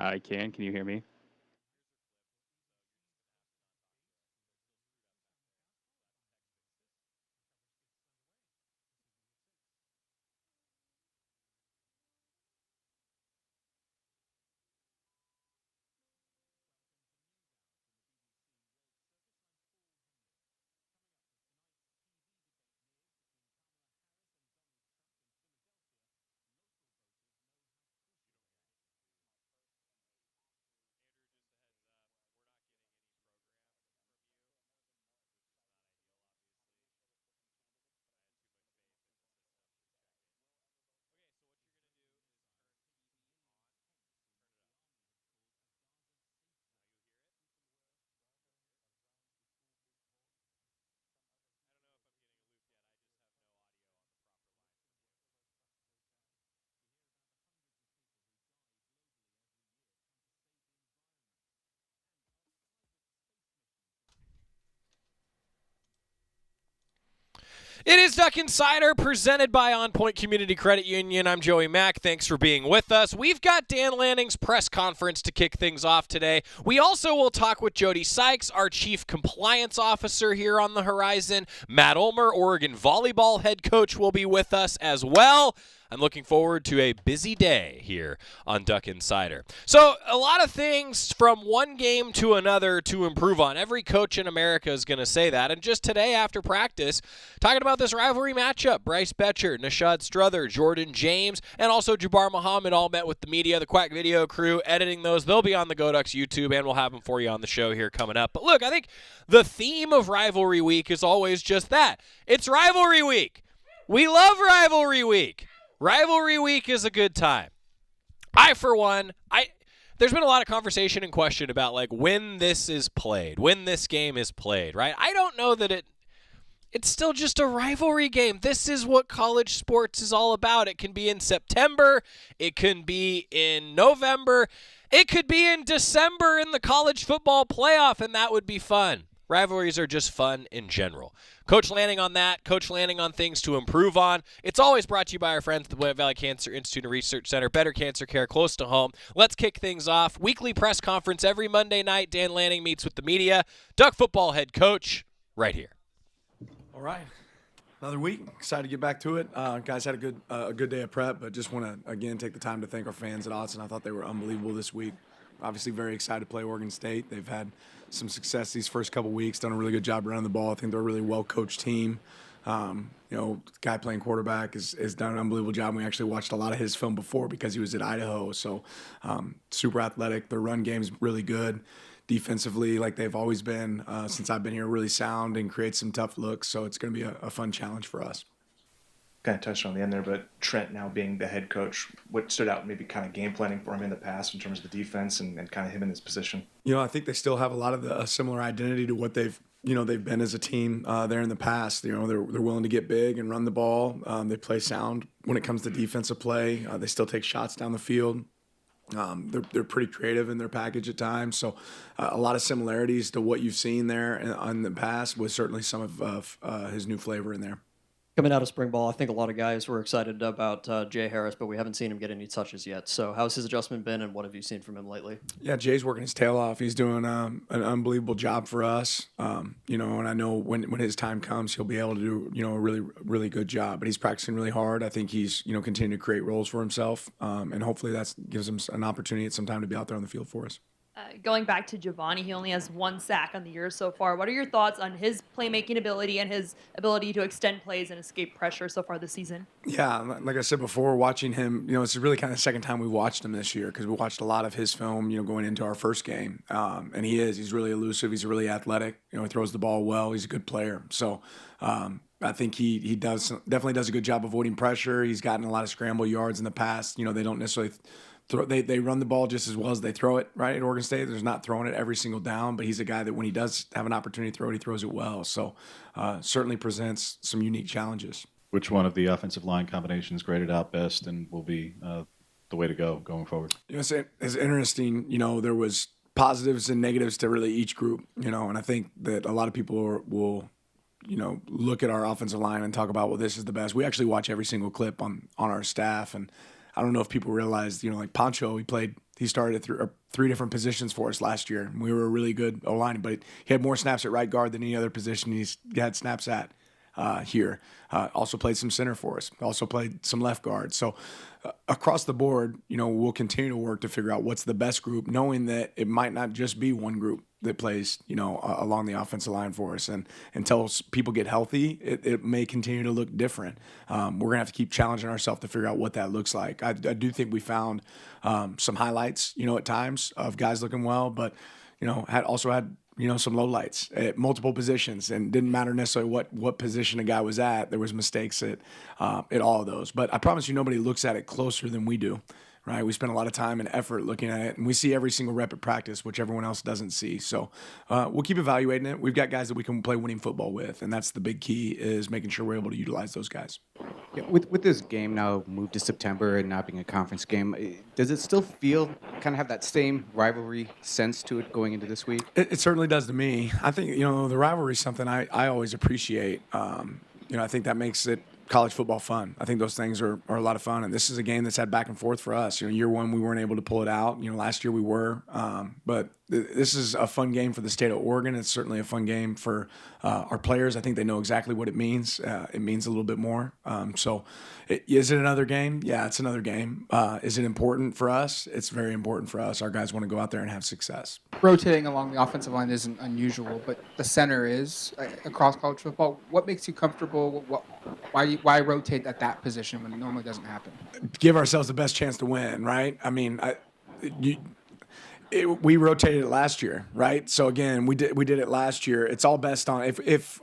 I can. Can you hear me? It is Duck Insider presented by OnPoint Community Credit Union. I'm Joey Mack. Thanks for being with us. We've got Dan Lanning's press conference to kick things off today. We also will talk with Jody Sykes, our Chief Compliance Officer here on the horizon. Matt Ulmer, Oregon Volleyball head coach, will be with us as well. I'm looking forward to a busy day here on Duck Insider. So, a lot of things from one game to another to improve on. Every coach in America is going to say that. And just today after practice, talking about this rivalry matchup, Bryce Betcher, Nishad Struther, Jordan James, and also Jabbar Muhammad all met with the media, the Quack Video crew, editing those. They'll be on the GoDucks YouTube, and we'll have them for you on the show here coming up. But look, I think the theme of Rivalry Week is always just that. It's Rivalry Week. We love Rivalry Week. Rivalry Week is a good time. For one, there's been a lot of conversation and question about like when this is played, when this game is played, right? I don't know that it's still just a rivalry game. This is what college sports is all about. It can be in September, it can be in November, it could be in December in the college football playoff, and that would be fun. Rivalries are just fun in general. Coach Lanning on that, Coach Lanning on things to improve on. It's always brought to you by our friends at the Willamette Valley Cancer Institute and Research Center. Better cancer care close to home. Let's kick things off. Weekly press conference every Monday night. Dan Lanning meets with the media. Duck football head coach right here. All right. Another week. Excited to get back to it. Guys had a good day of prep, but just want to, again, take the time to thank our fans at Autzen. I thought they were unbelievable this week. Obviously very excited to play Oregon State. They've had some success these first couple weeks, done a really good job running the ball. I think they're a really well-coached team. The guy playing quarterback has done an unbelievable job. We actually watched a lot of his film before because he was at Idaho. So super athletic. Their run game's really good. Defensively, like they've always been since I've been here, really sound and create some tough looks. So it's going to be a fun challenge for us. Kind of touched on the end there, but Trent now being the head coach, what stood out maybe kind of game planning for him in the past in terms of the defense and kind of him in his position? I think they still have a lot of a similar identity to what they've been as a team there in the past. They're willing to get big and run the ball. They play sound when it comes to defensive play. They still take shots down the field. They're pretty creative in their package at times. So a lot of similarities to what you've seen there in the past with certainly some of his new flavor in there. Coming out of spring ball, I think a lot of guys were excited about Jay Harris, but we haven't seen him get any touches yet. So how's his adjustment been, and what have you seen from him lately? Yeah, Jay's working his tail off. He's doing an unbelievable job for us. And I know when his time comes, he'll be able to do a really, really good job. But he's practicing really hard. I think he's continuing to create roles for himself, and hopefully that gives him an opportunity at some time to be out there on the field for us. Going back to Giovanni, he only has one sack on the year so far. What are your thoughts on his playmaking ability and his ability to extend plays and escape pressure so far this season? Yeah, like I said before, watching him, it's really kind of the second time we watched him this year because we watched a lot of his film, going into our first game. And he's really elusive. He's really athletic. He throws the ball well. He's a good player. So I think he definitely does a good job avoiding pressure. He's gotten a lot of scramble yards in the past. They don't necessarily they run the ball just as well as they throw it, right? At Oregon State, there's not throwing it every single down, but he's a guy that when he does have an opportunity to throw it, he throws it well. So certainly presents some unique challenges. Which one of the offensive line combinations graded out best and will be the way to go going forward? It's interesting. There was positives and negatives to really each group, and I think that a lot of people will look at our offensive line and talk about, well, this is the best. We actually watch every single clip on our staff, and I don't know if people realize, like Pancho, he played He started at three different positions for us last year. We were a really good O-line, but he had more snaps at right guard than any other position he's had snaps at here. Also played some center for us. Also played some left guard. So across the board, we'll continue to work to figure out what's the best group, knowing that it might not just be one group that plays, along the offensive line for us. And until people get healthy, it may continue to look different. We're going to have to keep challenging ourselves to figure out what that looks like. I do think we found some highlights, at times of guys looking well, but, had some lowlights at multiple positions, and didn't matter necessarily what position a guy was at. There was mistakes at all of those. But I promise you, nobody looks at it closer than we do. Right, we spend a lot of time and effort looking at it, and we see every single rep at practice, which everyone else doesn't see. So we'll keep evaluating it. We've got guys that we can play winning football with, and that's the big key, is making sure we're able to utilize those guys. Yeah, with this game now moved to September and not being a conference game, does it still feel kind of have that same rivalry sense to it going into this week? It certainly does to me. I think the rivalry is something I always appreciate. I think that makes it college football fun. I think those things are a lot of fun, and this is a game that's had back and forth for us. Year one we weren't able to pull it out. Last year we were, but this is a fun game for the state of Oregon. It's certainly a fun game for our players. I think they know exactly what it means. It means a little bit more. Is it another game? Yeah, it's another game. Is it important for us? It's very important for us. Our guys want to go out there and have success. Rotating along the offensive line isn't unusual, but the center is across college football. What makes you comfortable? Why rotate at that position when it normally doesn't happen? Give ourselves the best chance to win, right? I mean, we rotated it last year, right? So again, we did it last year. It's all best on if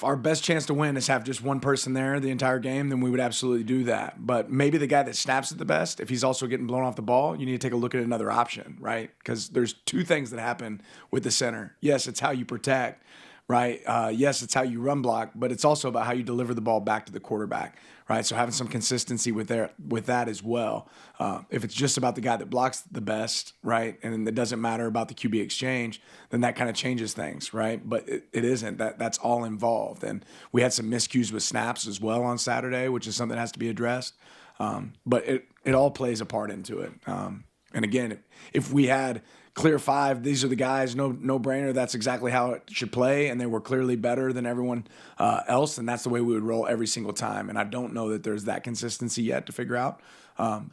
our best chance to win is have just one person there the entire game, then we would absolutely do that. But maybe the guy that snaps it the best, if he's also getting blown off the ball, you need to take a look at another option, right? Because there's two things that happen with the center. Yes, it's how you protect, right? Yes, it's how you run block, but it's also about how you deliver the ball back to the quarterback, right? So having some consistency with that as well. If it's just about the guy that blocks the best, right, and it doesn't matter about the QB exchange, then that kind of changes things, right? But it isn't. That's all involved. And we had some miscues with snaps as well on Saturday, which is something that has to be addressed. But it all plays a part into it. And again, if we had clear five, these are the guys, no brainer, that's exactly how it should play, and they were clearly better than everyone else, and that's the way we would roll every single time. And I don't know that there's that consistency yet to figure out,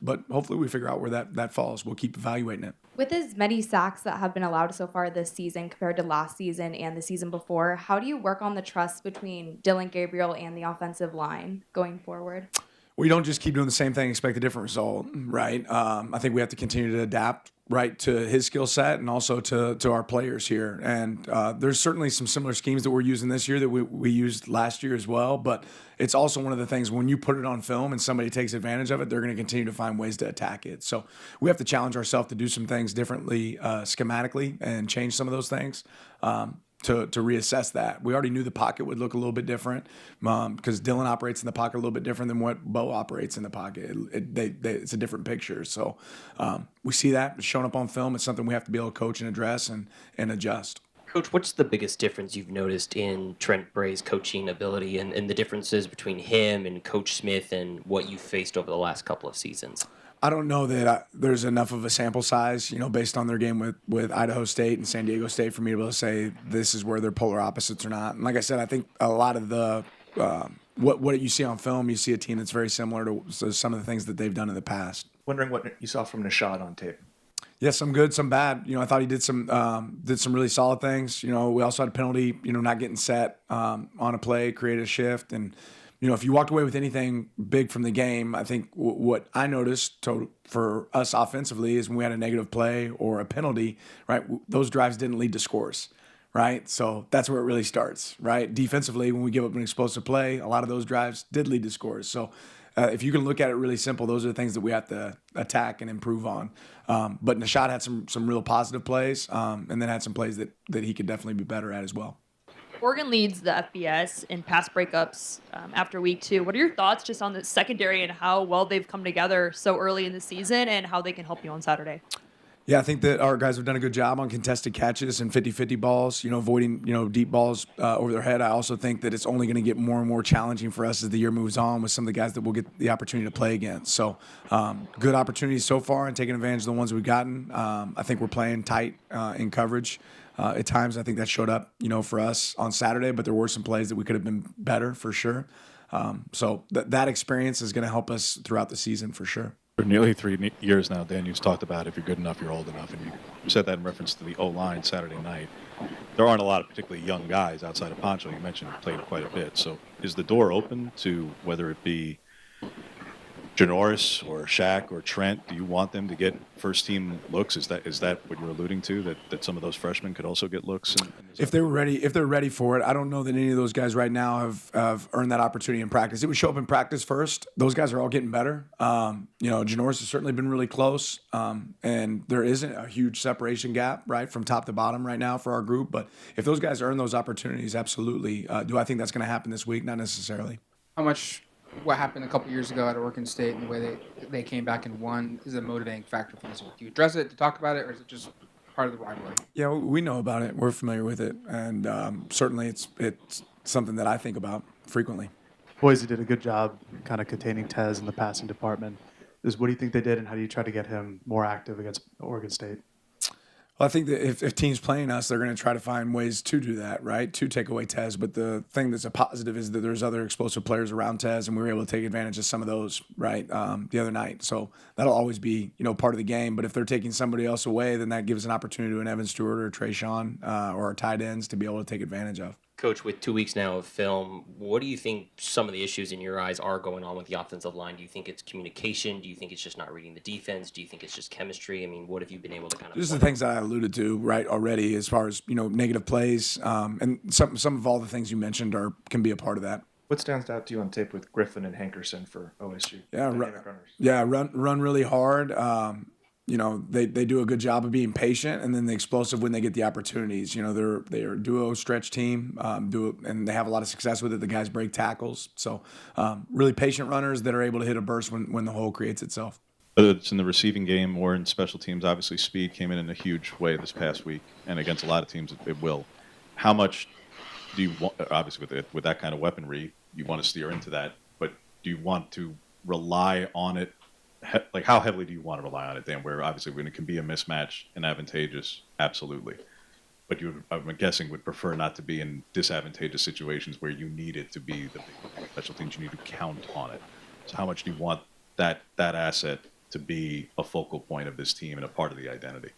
but hopefully we figure out where that falls. We'll keep evaluating it. With as many sacks that have been allowed so far this season compared to last season and the season before, how do you work on the trust between Dylan Gabriel and the offensive line going forward? We don't just keep doing the same thing, expect a different result, right? I think we have to continue to adapt, right, to his skill set and also to our players here. And there's certainly some similar schemes that we're using this year that we used last year as well. But it's also one of the things, when you put it on film and somebody takes advantage of it, they're going to continue to find ways to attack it. So we have to challenge ourselves to do some things differently schematically and change some of those things. To reassess that. We already knew the pocket would look a little bit different because Dylan operates in the pocket a little bit different than what Bo operates in the pocket. It's a different picture. So we see that. It's showing up on film. It's something we have to be able to coach and address and adjust. Coach, what's the biggest difference you've noticed in Trent Bray's coaching ability and the differences between him and Coach Smith and what you've faced over the last couple of seasons? I don't know that there's enough of a sample size, based on their game with Idaho State and San Diego State for me to be able to say this is where they're polar opposites or not. And like I said, I think a lot of the what you see on film, you see a team that's very similar to some of the things that they've done in the past. Wondering what you saw from Nishad on tape. Yeah, some good, some bad. I thought he did some really solid things. We also had a penalty, not getting set on a play, created a shift. And, if you walked away with anything big from the game, I think what I noticed for us offensively is when we had a negative play or a penalty, right, those drives didn't lead to scores, right? So that's where it really starts, right? Defensively, when we give up an explosive play, a lot of those drives did lead to scores. So if you can look at it really simple, those are the things that we have to attack and improve on. But Nishad had some real positive plays and then had some plays that he could definitely be better at as well. Oregon leads the FBS in pass breakups after week 2. What are your thoughts just on the secondary and how well they've come together so early in the season and how they can help you on Saturday? Yeah, I think that our guys have done a good job on contested catches and 50-50 balls, avoiding, deep balls over their head. I also think that it's only going to get more and more challenging for us as the year moves on with some of the guys that we'll get the opportunity to play against. So good opportunities so far and taking advantage of the ones we've gotten. I think we're playing tight in coverage. At times, I think that showed up, for us on Saturday, but there were some plays that we could have been better for sure. So that experience is going to help us throughout the season for sure. For nearly 3 years now, Dan, you've talked about if you're good enough, you're old enough, and you said that in reference to the O-line Saturday night. There aren't a lot of particularly young guys outside of Poncho. You mentioned he played quite a bit. So is the door open to whether it be Janoris or Shaq or Trent? Do you want them to get first-team looks? Is that what you're alluding to, that some of those freshmen could also get looks? If they're ready for it, I don't know that any of those guys right now have earned that opportunity in practice. It would show up in practice first. Those guys are all getting better. Janoris has certainly been really close, and there isn't a huge separation gap, right, from top to bottom right now for our group. But if those guys earn those opportunities, absolutely. Do I think that's going to happen this week? Not necessarily. What happened a couple years ago at Oregon State and the way they came back and won is a motivating factor for this week? Do you address it, to talk about it, or is it just part of the rivalry? Yeah, we know about it. We're familiar with it, and certainly it's something that I think about frequently. Boise did a good job kind of containing Tez in the passing department. What do you think they did, and how do you try to get him more active against Oregon State? Well, I think that if teams playing us, they're going to try to find ways to do that, right, to take away Tez. But the thing that's a positive is that there's other explosive players around Tez, and we were able to take advantage of some of those, right, the other night. So that'll always be, part of the game. But if they're taking somebody else away, then that gives an opportunity to an Evan Stewart or Trayshawn or our tight ends to be able to take advantage of. Coach, with 2 weeks now of film, what do you think some of the issues in your eyes are going on with the offensive line? Do you think it's communication? Do you think it's just not reading the defense? Do you think it's just chemistry? I mean, what have you been able to kind of... Just the things that I alluded to, right, already as far as, negative plays. And some of all the things you mentioned can be a part of that. What stands out to you on tape with Griffin and Hankerson for OSU? Run really hard. They do a good job of being patient, and then the explosive when they get the opportunities. They're a duo stretch team, and they have a lot of success with it. The guys break tackles, so really patient runners that are able to hit a burst when the hole creates itself. Whether it's in the receiving game or in special teams, obviously speed came in a huge way this past week, and against a lot of teams it will. How much do you want, obviously with that kind of weaponry, you want to steer into that, but do you want to rely on it? Like, how heavily do you want to rely on it, Dan? Where obviously when it can be a mismatch and advantageous, absolutely. But you, I'm guessing, would prefer not to be in disadvantageous situations where you need it to be the big special teams. You need to count on it. So how much do you want that asset to be a focal point of this team and a part of the identity?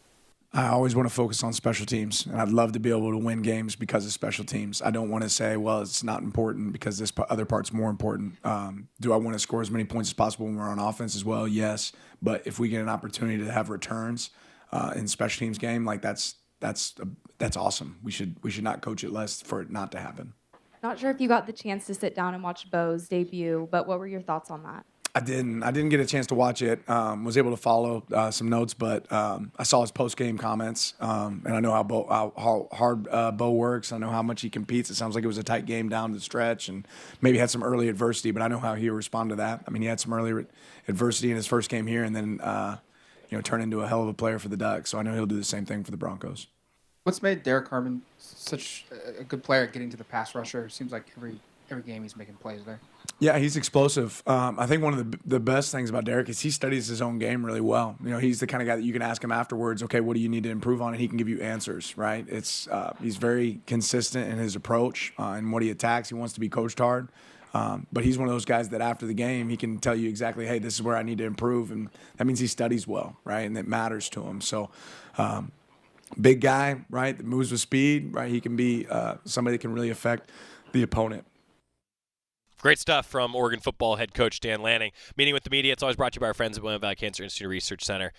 I always want to focus on special teams, and I'd love to be able to win games because of special teams. I don't want to say, well, it's not important because this other part's more important. Do I want to score as many points as possible when we're on offense as well? Yes, but if we get an opportunity to have returns in special teams game, like that's awesome. We should not coach it less for it not to happen. Not sure if you got the chance to sit down and watch Bo's debut, but what were your thoughts on that? I didn't get a chance to watch it. Was able to follow some notes, but I saw his post-game comments, and I know how hard Bo works. I know how much he competes. It sounds like it was a tight game down the stretch, and maybe had some early adversity. But I know how he'll respond to that. I mean, he had some early adversity in his first game here, and then turn into a hell of a player for the Ducks. So I know he'll do the same thing for the Broncos. What's made Derek Harmon such a good player at getting to the pass rusher? It seems like every game he's making plays there. Yeah, he's explosive. I think one of the best things about Derek is he studies his own game really well. He's the kind of guy that you can ask him afterwards, okay, what do you need to improve on? And he can give you answers, right? He's very consistent in his approach and what he attacks. He wants to be coached hard. But he's one of those guys that after the game, he can tell you exactly, hey, this is where I need to improve. And that means he studies well, right? And it matters to him. So big guy, right, that moves with speed, right? He can be somebody that can really affect the opponent. Great stuff from Oregon football head coach Dan Lanning. Meeting with the media, it's always brought to you by our friends at William Valley Cancer Institute Research Center.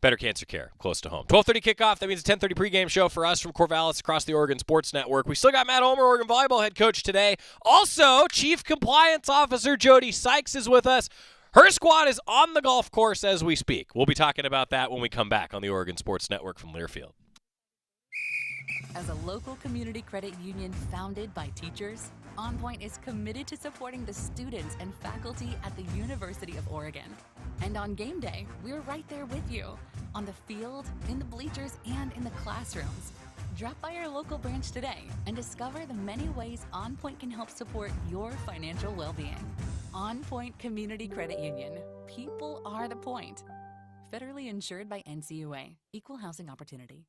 Better cancer care, close to home. 12:30 kickoff. That means a 10:30 pregame show for us from Corvallis across the Oregon Sports Network. We still got Matt Ulmer, Oregon Volleyball head coach today. Also, Chief Compliance Officer Jody Sykes is with us. Her squad is on the golf course as we speak. We'll be talking about that when we come back on the Oregon Sports Network from Learfield. As a local community credit union founded by teachers, OnPoint is committed to supporting the students and faculty at the University of Oregon. And on game day, we're right there with you. On the field, in the bleachers, and in the classrooms. Drop by our local branch today and discover the many ways OnPoint can help support your financial well-being. OnPoint Community Credit Union. People are the point. Federally insured by NCUA. Equal housing opportunity.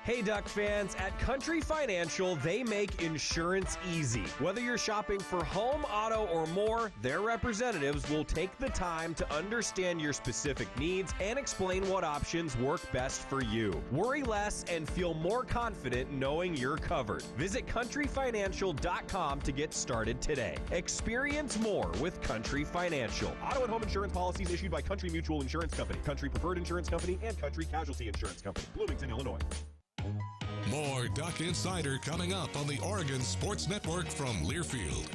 Hey Duck fans, at Country Financial, they make insurance easy. Whether you're shopping for home, auto, or more, their representatives will take the time to understand your specific needs and explain what options work best for you. Worry less and feel more confident knowing you're covered. Visit countryfinancial.com to get started today. Experience more with Country Financial. Auto and home insurance policies issued by Country Mutual Insurance Company, Country Preferred Insurance Company, and Country Casualty Insurance Company, Bloomington, Illinois. More Duck Insider coming up on the Oregon Sports Network from Learfield.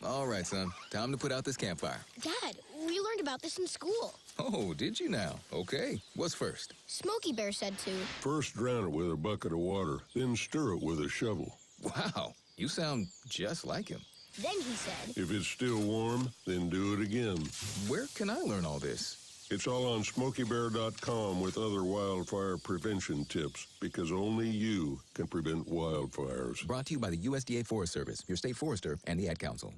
All right, son. Time to put out this campfire. Dad, we learned about this in school. Oh, did you now? Okay. What's first? Smokey Bear said to. First drown it with a bucket of water, then stir it with a shovel. Wow. You sound just like him. Then he said. If it's still warm, then do it again. Where can I learn all this? It's all on SmokeyBear.com with other wildfire prevention tips, because only you can prevent wildfires. Brought to you by the USDA Forest Service, your state forester, and the Ad Council.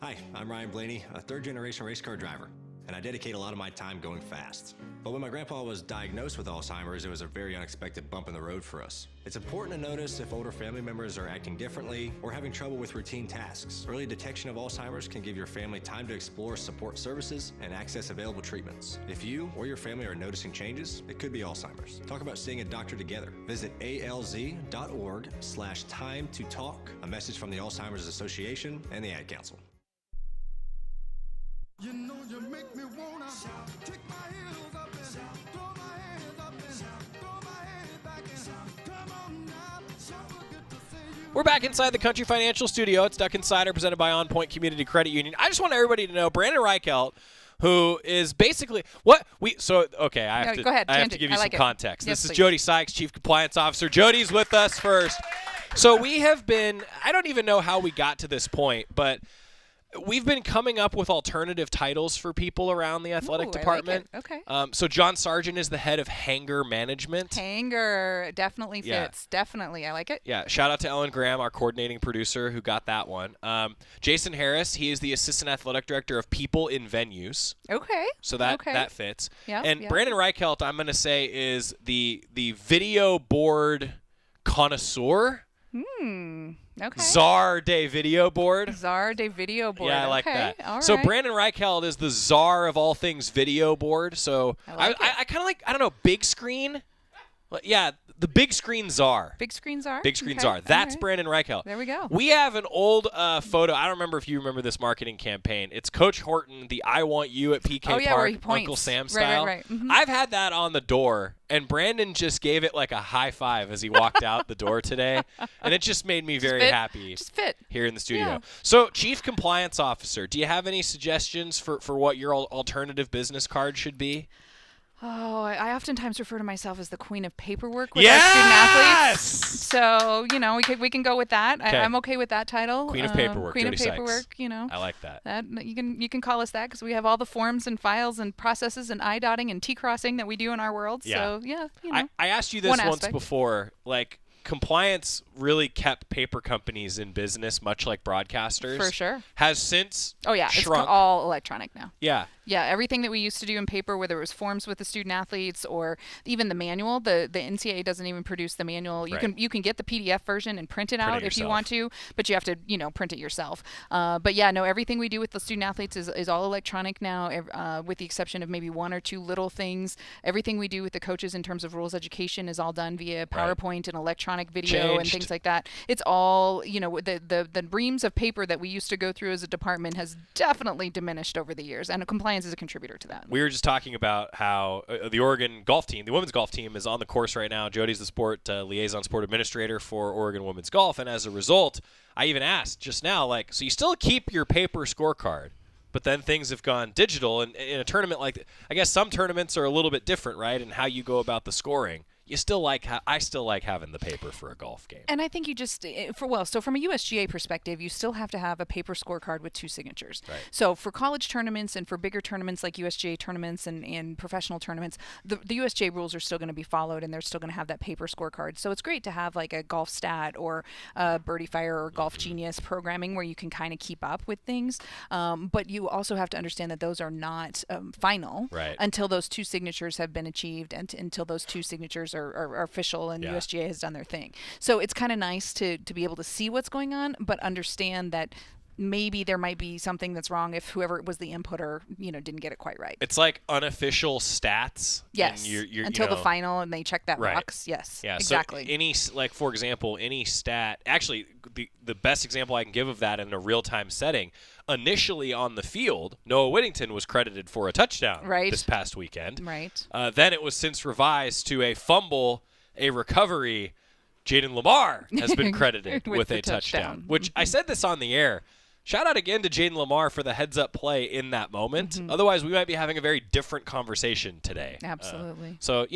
Hi, I'm Ryan Blaney, a third-generation race car driver, and I dedicate a lot of my time going fast. But when my grandpa was diagnosed with Alzheimer's, it was a very unexpected bump in the road for us. It's important to notice if older family members are acting differently or having trouble with routine tasks. Early detection of Alzheimer's can give your family time to explore support services and access available treatments. If you or your family are noticing changes, it could be Alzheimer's. Talk about seeing a doctor together. Visit alz.org/time to talk. A message from the Alzheimer's Association and the Ad Council. You know you make me wanna kick my heels up and throw my hands up and throw my head back and come on now. So good to see you. We're back inside the Country Financial Studio. It's Duck Insider presented by OnPoint Community Credit Union. I just want everybody to know Brandon Reichelt, who is basically I have to give you some context. Yes, this is please. Jody Sykes, Chief Compliance Officer. Jody's with us first. So we have been, I don't even know how we got to this point, but we've been coming up with alternative titles for people around the athletic department. I like it. Okay. So John Sargent is the head of Hanger Management. Hanger definitely fits. Yeah. Definitely. I like it. Yeah. Shout out to Ellen Graham, our coordinating producer, who got that one. Jason Harris, he is the assistant athletic director of People in Venues. Okay. So that fits. Yeah. And Brandon Reichelt, I'm going to say, is the video board connoisseur. Okay. Czar de video board. Czar de video board. Yeah, I like okay. that. All So right. Brandon Reichelt is the czar of all things video board. So I kind of like, I don't know, big screen. Yeah, the big screen czar. Big screen czar? Big screen Okay. czar. That's All right. Brandon Reichelt. There we go. We have an old photo. I don't remember if you remember this marketing campaign. It's Coach Horton, the I Want You at PK Oh, yeah, Park, where he points. Uncle Sam Right, style. right. Mhm. I've had that on the door, and Brandon just gave it like a high five as he walked out the door today, and it just made me very happy here in the studio. Yeah. So, Chief Compliance Officer, do you have any suggestions for what your alternative business card should be? Oh, I oftentimes refer to myself as the queen of paperwork with our student athletes. So, we can go with that. Okay. I'm okay with that title. Queen of paperwork, Queen Jody of Sykes. paperwork, I like that. You can call us that because we have all the forms and files and processes and I-dotting and T-crossing that we do in our world. Yeah. So, yeah, I asked you this one once aspect. before. Like, compliance really kept paper companies in business, much like broadcasters. For sure. Has since it's shrunk. all electronic now. Yeah. Yeah, everything that we used to do in paper, whether it was forms with the student athletes or even the manual, the NCAA doesn't even produce the manual. You Right. can get the PDF version and print it out if you yourself. want to, but you have to print it yourself. But yeah, no, everything we do with the student athletes is all electronic now, with the exception of maybe one or two little things. Everything we do with the coaches in terms of rules education is all done via PowerPoint and electronic video and things like that. It's all the reams of paper that we used to go through as a department has definitely diminished over the years, and compliance is a contributor to that. We were just talking about how the Oregon golf team, the women's golf team, is on the course right now. Jody's the sport liaison sport administrator for Oregon women's golf, and as a result, I even asked just now, so you still keep your paper scorecard, but then things have gone digital, and in a tournament I guess some tournaments are a little bit different, right, in how you go about the scoring. I still like having the paper for a golf game. And I think you just so from a USGA perspective, you still have to have a paper scorecard with 2 signatures. Right. So for college tournaments and for bigger tournaments like USGA tournaments and professional tournaments, the USGA rules are still going to be followed, and they're still going to have that paper scorecard. So it's great to have like a Golf Stat or Birdie Fire or Golf Genius programming where you can kind of keep up with things. But you also have to understand that those are not final until those 2 signatures have been achieved and until those 2 signatures are official and USGA has done their thing. So it's kind of nice to be able to see what's going on, but understand that maybe there might be something that's wrong if whoever was the inputter, didn't get it quite right. It's like unofficial stats. Yes. You're, until the final and they check that box. Yes. Yeah. Exactly. So for example, any stat. Actually, the best example I can give of that in a real-time setting. Initially on the field, Noah Whittington was credited for a touchdown this past weekend. Right. Then it was since revised to a fumble, a recovery. Jaden Lamar has been credited with a touchdown, which I said this on the air. Shout out again to Jaden Lamar for the heads-up play in that moment. Otherwise, we might be having a very different conversation today. Absolutely. So,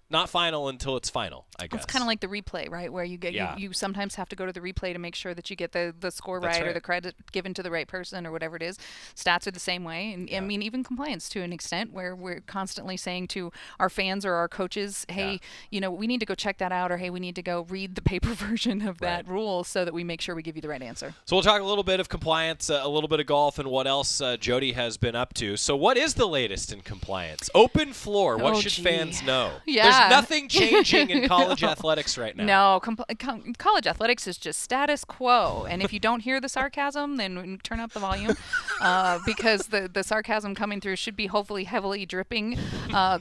not final until it's final, I guess. It's kind of like the replay, right? Where you get you sometimes have to go to the replay to make sure that you get the score right or the credit given to the right person or whatever it is. Stats are the same way. And I mean, even compliance to an extent where we're constantly saying to our fans or our coaches, hey, we need to go check that out, or hey, we need to go read the paper version of that rule so that we make sure we give you the right answer. So we'll talk a little bit of compliance, a little bit of golf, and what else Jody has been up to. So what is the latest in compliance? Open floor. What should fans know? Yeah. There's nothing changing in college athletics right now. No, college athletics is just status quo. And if you don't hear the sarcasm, then turn up the volume because the sarcasm coming through should be hopefully heavily dripping.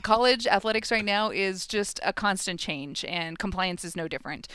College athletics right now is just a constant change, and compliance is no different.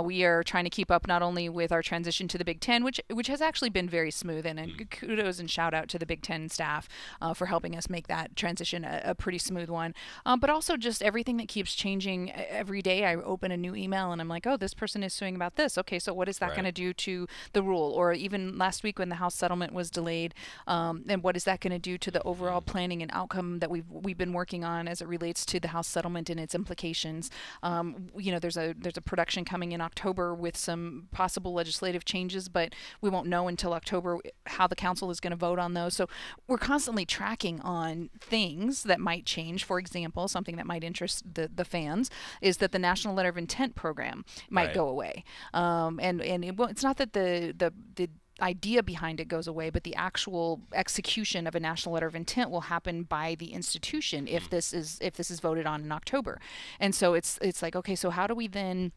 We are trying to keep up not only with our transition to the Big Ten, which has actually been very smooth, and kudos and shout out to the Big Ten staff for helping us make that transition a pretty smooth one, but also just everything that keeps changing every day. I open a new email and I'm like, oh, this person is suing about this. Okay, so what is that going to do to the rule? Or even last week when the House settlement was delayed, and what is that going to do to the overall planning and outcome that we've been working on as it relates to the House settlement and its implications? There's a production coming in October with some possible legislative changes, but we won't know until October how the council is going to vote on those. So we're constantly tracking on things that might change. For example, something that might interest the fans is that the National Letter of Intent program might go away. And it's not that the idea behind it goes away, but the actual execution of a national letter of intent will happen by the institution if this is voted on in October. And so it's like, okay, so how do we then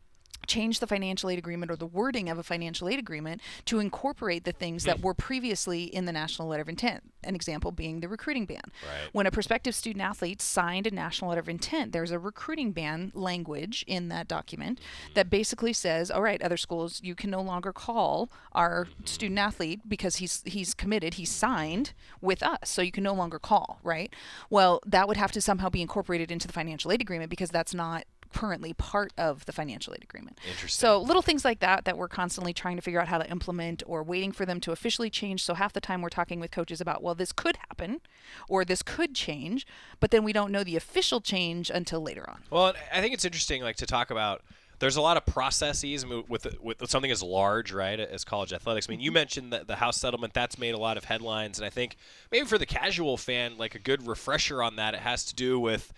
change the financial aid agreement or the wording of a financial aid agreement to incorporate the things that were previously in the National Letter of Intent? An example being the recruiting ban. Right. When a prospective student athlete signed a National Letter of Intent, there's a recruiting ban language in that document that basically says, all right, other schools, you can no longer call our student athlete because he's committed, he's signed with us, so you can no longer call, right? Well, that would have to somehow be incorporated into the financial aid agreement because that's not currently part of the financial aid agreement. Interesting. So little things like that we're constantly trying to figure out how to implement or waiting for them to officially change. So half the time we're talking with coaches about, well, this could happen or this could change, but then we don't know the official change until later on. Well, I think it's interesting to talk about. There's a lot of processes with something as large, right, as college athletics. I mean, you mentioned the House settlement. That's made a lot of headlines, and I think maybe for the casual fan, a good refresher on that, it has to do with,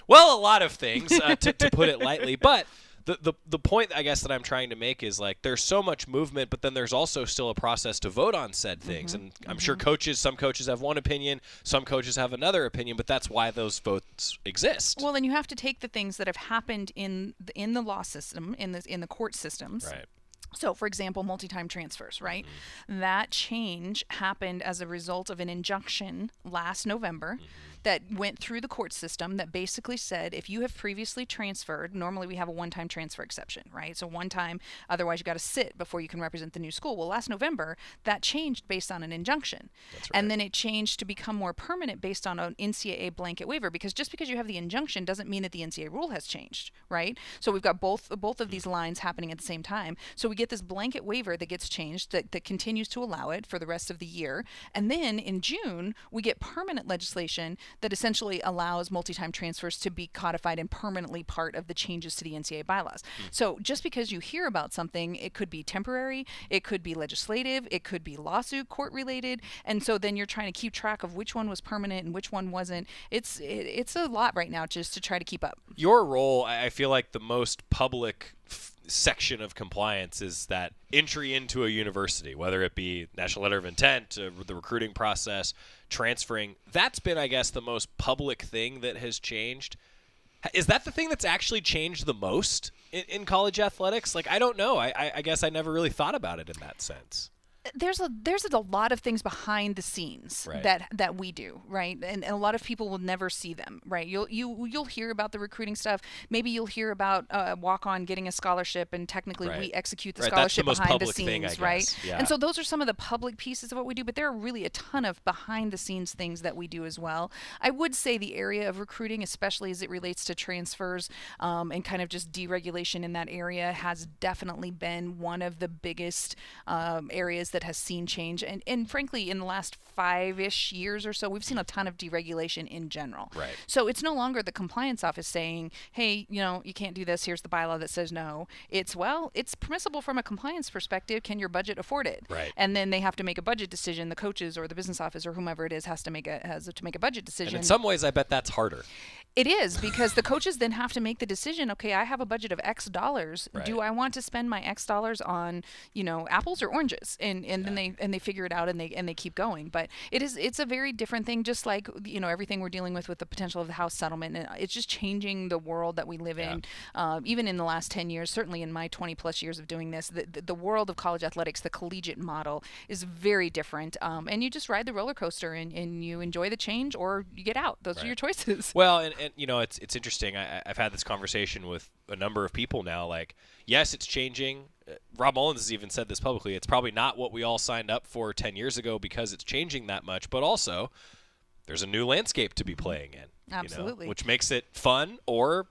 well, a lot of things, to put it lightly. But the point, I guess, that I'm trying to make is, there's so much movement, but then there's also still a process to vote on said things. And I'm sure some coaches have one opinion, some coaches have another opinion, but that's why those votes exist. Well, then you have to take the things that have happened in the law system, in the court systems. Right. So, for example, multi-time transfers, right? That change happened as a result of an injunction last November that went through the court system that basically said if you have previously transferred, normally we have a one-time transfer exception, right? So one time, otherwise you got to sit before you can represent the new school. Well, last November, that changed based on an injunction. That's right. And then it changed to become more permanent based on an NCAA blanket waiver, because just because you have the injunction doesn't mean that the NCAA rule has changed, right? So we've got both of these lines happening at the same time. So we get this blanket waiver that gets changed that continues to allow it for the rest of the year. And then in June, we get permanent legislation that essentially allows multi-time transfers to be codified and permanently part of the changes to the NCAA bylaws. So just because you hear about something, it could be temporary, it could be legislative, it could be lawsuit, court related, and so then you're trying to keep track of which one was permanent and which one wasn't. It's a lot right now just to try to keep up. Your role, I feel like the most public section of compliance is that entry into a university, whether it be national letter of intent, the recruiting process, transferring. That's been, I guess, the most public thing that has changed. Is that the thing that's actually changed the most in college athletics? Like, I don't know. I guess I never really thought about it in that sense. There's a lot of things behind the scenes that we do, right? And a lot of people will never see them, right? You'll hear about the recruiting stuff. Maybe you'll hear about walk-on getting a scholarship, and technically we execute the scholarship behind the scenes, right? Yeah. And so those are some of the public pieces of what we do, but there are really a ton of behind-the-scenes things that we do as well. I would say the area of recruiting, especially as it relates to transfers and kind of just deregulation in that area, has definitely been one of the biggest areas that has seen change, and frankly in the last 5-ish years or so we've seen a ton of deregulation in general. Right. So it's no longer the compliance office saying, hey, you can't do this, here's the bylaw that says no. It's permissible from a compliance perspective, can your budget afford it? Right. And then they have to make a budget decision, the coaches or the business office or whomever it is has to make a budget decision. And in some ways I bet that's harder. It is, because the coaches then have to make the decision, okay, I have a budget of X dollars. Right. Do I want to spend my X dollars on, apples or oranges? And then they figure it out and they keep going. But it's a very different thing, just like, everything we're dealing with the potential of the House settlement. And it's just changing the world that we live in. Even in the last 10 years, certainly in my 20 plus years of doing this, the world of college athletics, the collegiate model is very different. And you just ride the roller coaster and you enjoy the change or you get out. Those are your choices. Well, and it's interesting. I've had this conversation with a number of people now. Like, yes, it's changing. Rob Mullins has even said this publicly. It's probably not what we all signed up for 10 years ago because it's changing that much. But also, there's a new landscape to be playing in. Absolutely. Which makes it fun or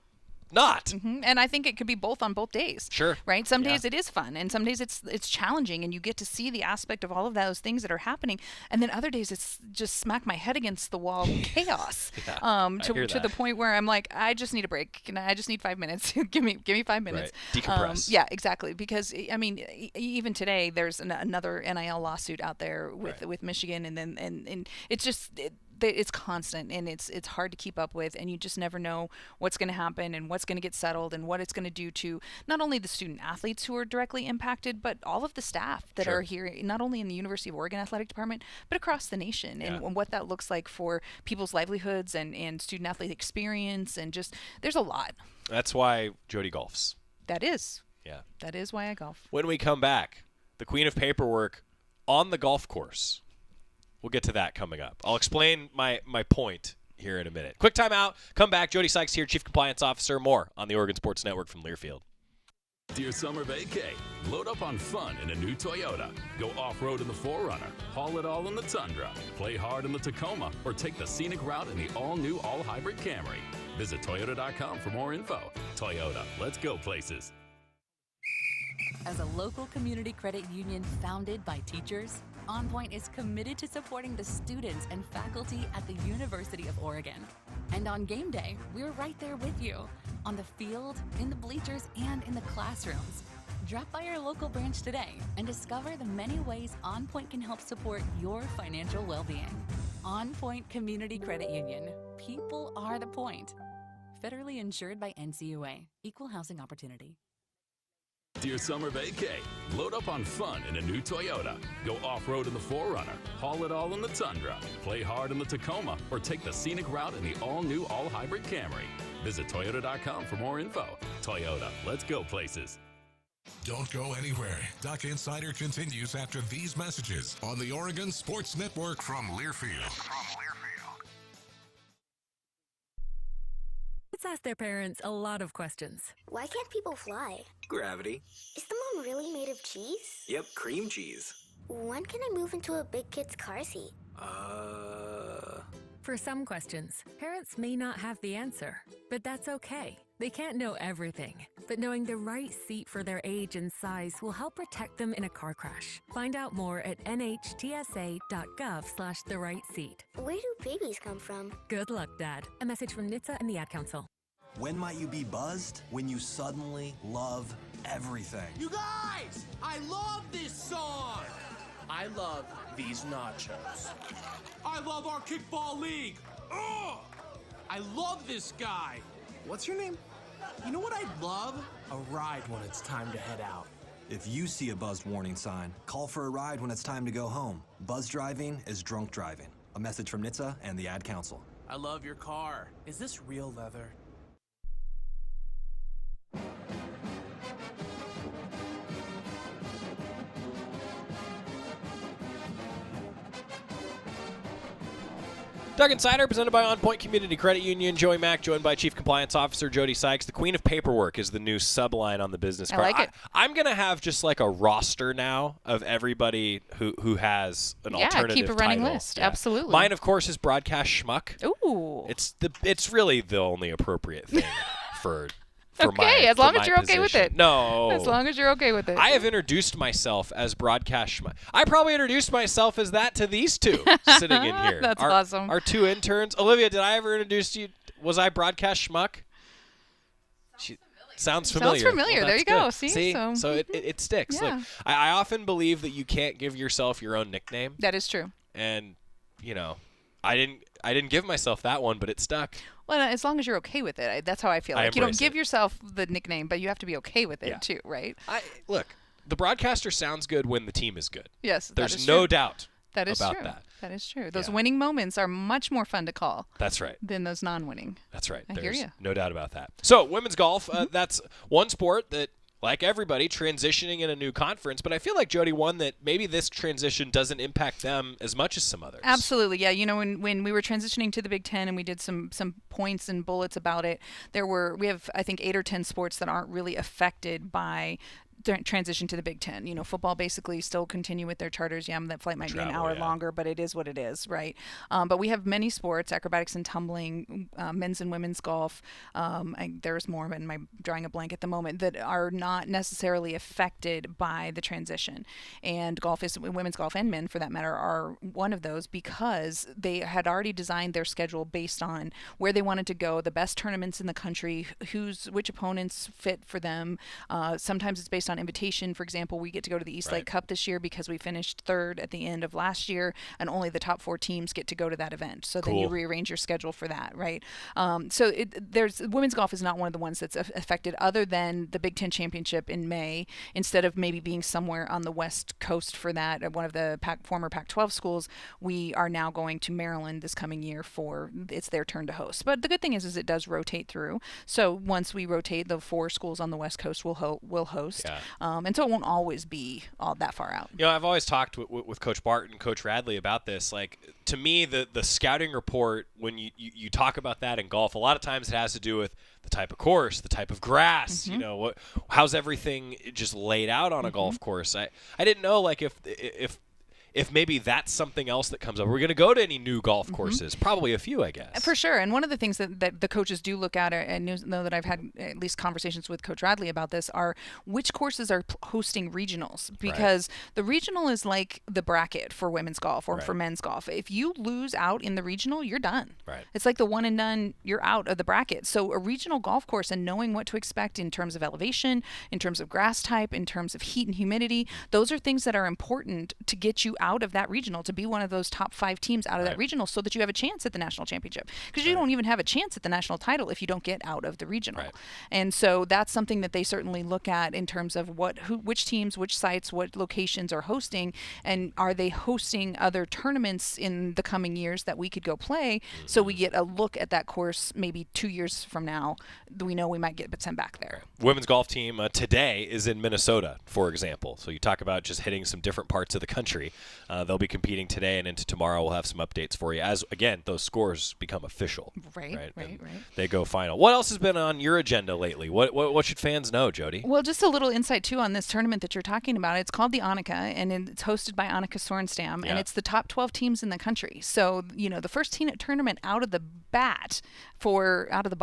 not. Mm-hmm. And I think it could be both on both days. Sure. Right? Some days it is fun, and some days it's challenging, and you get to see the aspect of all of those things that are happening. And then other days it's just smack my head against the wall chaos. To the point where I'm like, I just need a break. I just need 5 minutes. give me 5 minutes. Right. Decompress. Yeah, exactly. Because even today there's another NIL lawsuit out there with Michigan, and it's just. It's constant, and it's hard to keep up with, and you just never know what's going to happen and what's going to get settled and what it's going to do to not only the student athletes who are directly impacted, but all of the staff that are here, not only in the University of Oregon Athletic Department, but across the nation, and what that looks like for people's livelihoods and student athlete experience, and just there's a lot. That's why Jody golfs. That is. Yeah. That is why I golf. When we come back, the queen of paperwork on the golf course. We'll get to that coming up. I'll explain my point here in a minute. Quick timeout. Come back. Jody Sykes here, Chief Compliance Officer. More on the Oregon Sports Network from Learfield. Dear summer vacay, load up on fun in a new Toyota. Go off-road in the 4Runner, haul it all in the Tundra, play hard in the Tacoma, or take the scenic route in the all-new all-hybrid Camry. Visit Toyota.com for more info. Toyota, let's go places. As a local community credit union founded by teachers, OnPoint is committed to supporting the students and faculty at the University of Oregon. And on game day, we're right there with you, on the field, in the bleachers, and in the classrooms. Drop by our local branch today and discover the many ways OnPoint can help support your financial well-being. OnPoint Community Credit Union. People are the point. Federally insured by NCUA. Equal housing opportunity. Dear summer vacay, load up on fun in a new Toyota. Go off-road in the 4Runner, haul it all in the Tundra, play hard in the Tacoma, or take the scenic route in the all-new all-hybrid Camry. Visit Toyota.com for more info. Toyota, let's go places. Don't go anywhere. Duck Insider continues after these messages on the Oregon Sports Network from Learfield. Kids ask their parents a lot of questions. Why can't people fly? Gravity. Is the moon really made of cheese? Yep, cream cheese. When can I move into a big kid's car seat? For some questions, parents may not have the answer, but that's okay. They can't know everything, but knowing the right seat for their age and size will help protect them in a car crash. Find out more at nhtsa.gov/the-right-seat. Where do babies come from? Good luck, Dad. A message from NHTSA and the Ad Council. When might you be buzzed? When you suddenly love everything. You guys, I love this song. I love these nachos. I love our kickball league. Ugh! I love this guy. What's your name? You know what I'd love? A ride when it's time to head out. If you see a buzzed warning sign, call for a ride when it's time to go home. Buzz driving is drunk driving. A message from NHTSA and the Ad Council. I love your car. Is this real leather? Doug Insider, presented by OnPoint Community Credit Union. Joey Mack, joined by Chief Compliance Officer Jody Sykes. The Queen of Paperwork is the new subline on the business card. I like it. I'm going to have just like a roster now of everybody who has an alternative keep a running title. list. Absolutely. Mine, of course, is Broadcast Schmuck. Ooh. It's really the only appropriate thing for okay, as long as you're okay with it. No. As long as you're okay with it. I have introduced myself as Broadcast Schmuck. I probably introduced myself as that to these two sitting in here. That's awesome. Our two interns. Olivia, did I ever introduce you? Was I Broadcast Schmuck? Sounds familiar. Sounds familiar. Well, there you good. go. See? So it sticks. Yeah. Look, I often believe that you can't give yourself your own nickname. That is true. And, I didn't give myself that one, but it stuck. Well, as long as you're okay with it, that's how I feel. Like you don't give yourself the nickname, but you have to be okay with it too, right? Look, the broadcaster sounds good when the team is good. Yes, there's no doubt that is about true. that. That is true. Those winning moments are much more fun to call. That's right. Than those non-winning. That's right. I There's hear you. No doubt about that. So, women's golf, that's one sport that, like everybody, transitioning in a new conference. But I feel like, Jody, one that maybe this transition doesn't impact them as much as some others. Absolutely. Yeah. When we were transitioning to the Big Ten and we did some points and bullets about it, we have, I think, 8 or 10 sports that aren't really affected by transition to the Big Ten. Football basically still continue with their charters. Yeah, that flight might be an hour longer, but it is what it is, right? But we have many sports, acrobatics and tumbling, men's and women's golf. There's more, but I'm drawing a blank at the moment, that are not necessarily affected by the transition. And women's golf and men, for that matter, are one of those because they had already designed their schedule based on where they wanted to go, the best tournaments in the country, which opponents fit for them. Sometimes it's based on invitation. For example, we get to go to the East Lake Cup this year because we finished 3rd at the end of last year, and only the top 4 teams get to go to that event. So then you rearrange your schedule for that, right? Women's golf is not one of the ones that's affected, other than the Big Ten Championship in May. Instead of maybe being somewhere on the West Coast for that, at one of the former Pac-12 schools, we are now going to Maryland this coming year it's their turn to host. But the good thing is it does rotate through. So once we rotate, the 4 schools on the West Coast will host. Yeah. And so it won't always be all that far out. I've always talked with Coach Barton and Coach Radley about this. Like, to me, the scouting report, when you talk about that in golf, a lot of times it has to do with the type of course, the type of grass, how's everything just laid out on a golf course. I didn't know, like, if maybe that's something else that comes up. We're going to go to any new golf courses, probably a few, I guess. For sure. And one of the things that the coaches do look at, and know that I've had at least conversations with Coach Radley about this, are which courses are hosting regionals. Because the regional is like the bracket for women's golf or for men's golf. If you lose out in the regional, you're done. Right. It's like the one and done, you're out of the bracket. So a regional golf course and knowing what to expect in terms of elevation, in terms of grass type, in terms of heat and humidity, those are things that are important to get you out of that regional, to be one of those top 5 teams out of that regional, so that you have a chance at the national championship. Because you don't even have a chance at the national title if you don't get out of the regional. And so that's something that they certainly look at in terms of which teams, which sites, what locations are hosting, and are they hosting other tournaments in the coming years that we could go play, so we get a look at that course maybe 2 years from now. We know we might get sent back there. Women's golf team today is in Minnesota, for example. So you talk about just hitting some different parts of the country. They'll be competing today, and into tomorrow we'll have some updates for you as, again, those scores become official. Right. They go final. What else has been on your agenda lately? What should fans know, Jody? Well, just a little insight, too, on this tournament that you're talking about. It's called the Annika, and it's hosted by Annika Sorenstam, and it's the top 12 teams in the country. So, the first tournament out of the box for the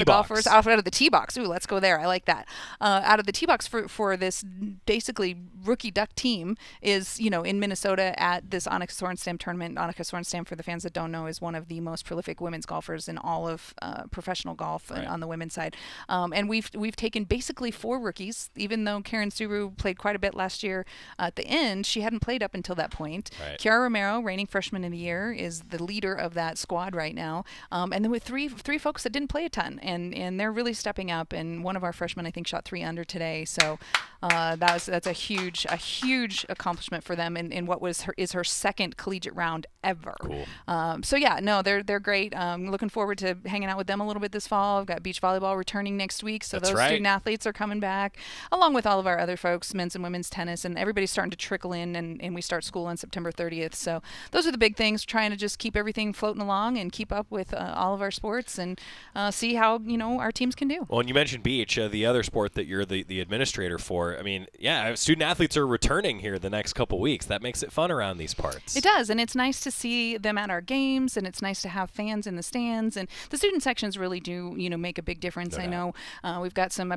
golfers, out of the tee box. Ooh, let's go there. I like that. Out of the tee box for this basically rookie duck team is, in Minnesota at this Annika Sorenstam tournament. Annika Sorenstam, for the fans that don't know, is one of the most prolific women's golfers in all of professional golf on the women's side. And we've taken basically 4 rookies, even though Karen Suru played quite a bit last year. At the end, she hadn't played up until that point. Right. Kiara Romero, reigning freshman of the year, is the leader of that squad right now. And then with three folks that didn't play a ton, and they're really stepping up. And one of our freshmen, I think, shot 3 under today. So that's a huge accomplishment for them in what is her second collegiate round ever. Cool. They're great. Looking forward to hanging out with them a little bit this fall. I've got beach volleyball returning next week, so those student athletes are coming back, along with all of our other folks, men's and women's tennis, and everybody's starting to trickle in, and we start school on September 30th. So those are the big things, trying to just keep everything floating along and keep up with all of our sports and see how our teams can do. Well, and you mentioned beach, the other sport that you're the administrator for. I mean, student athletes are returning here the next couple weeks. That makes it fun around these parts. It does, and it's nice to see them at our games, and it's nice to have fans in the stands, and the student sections really do make a big difference. I know we've got some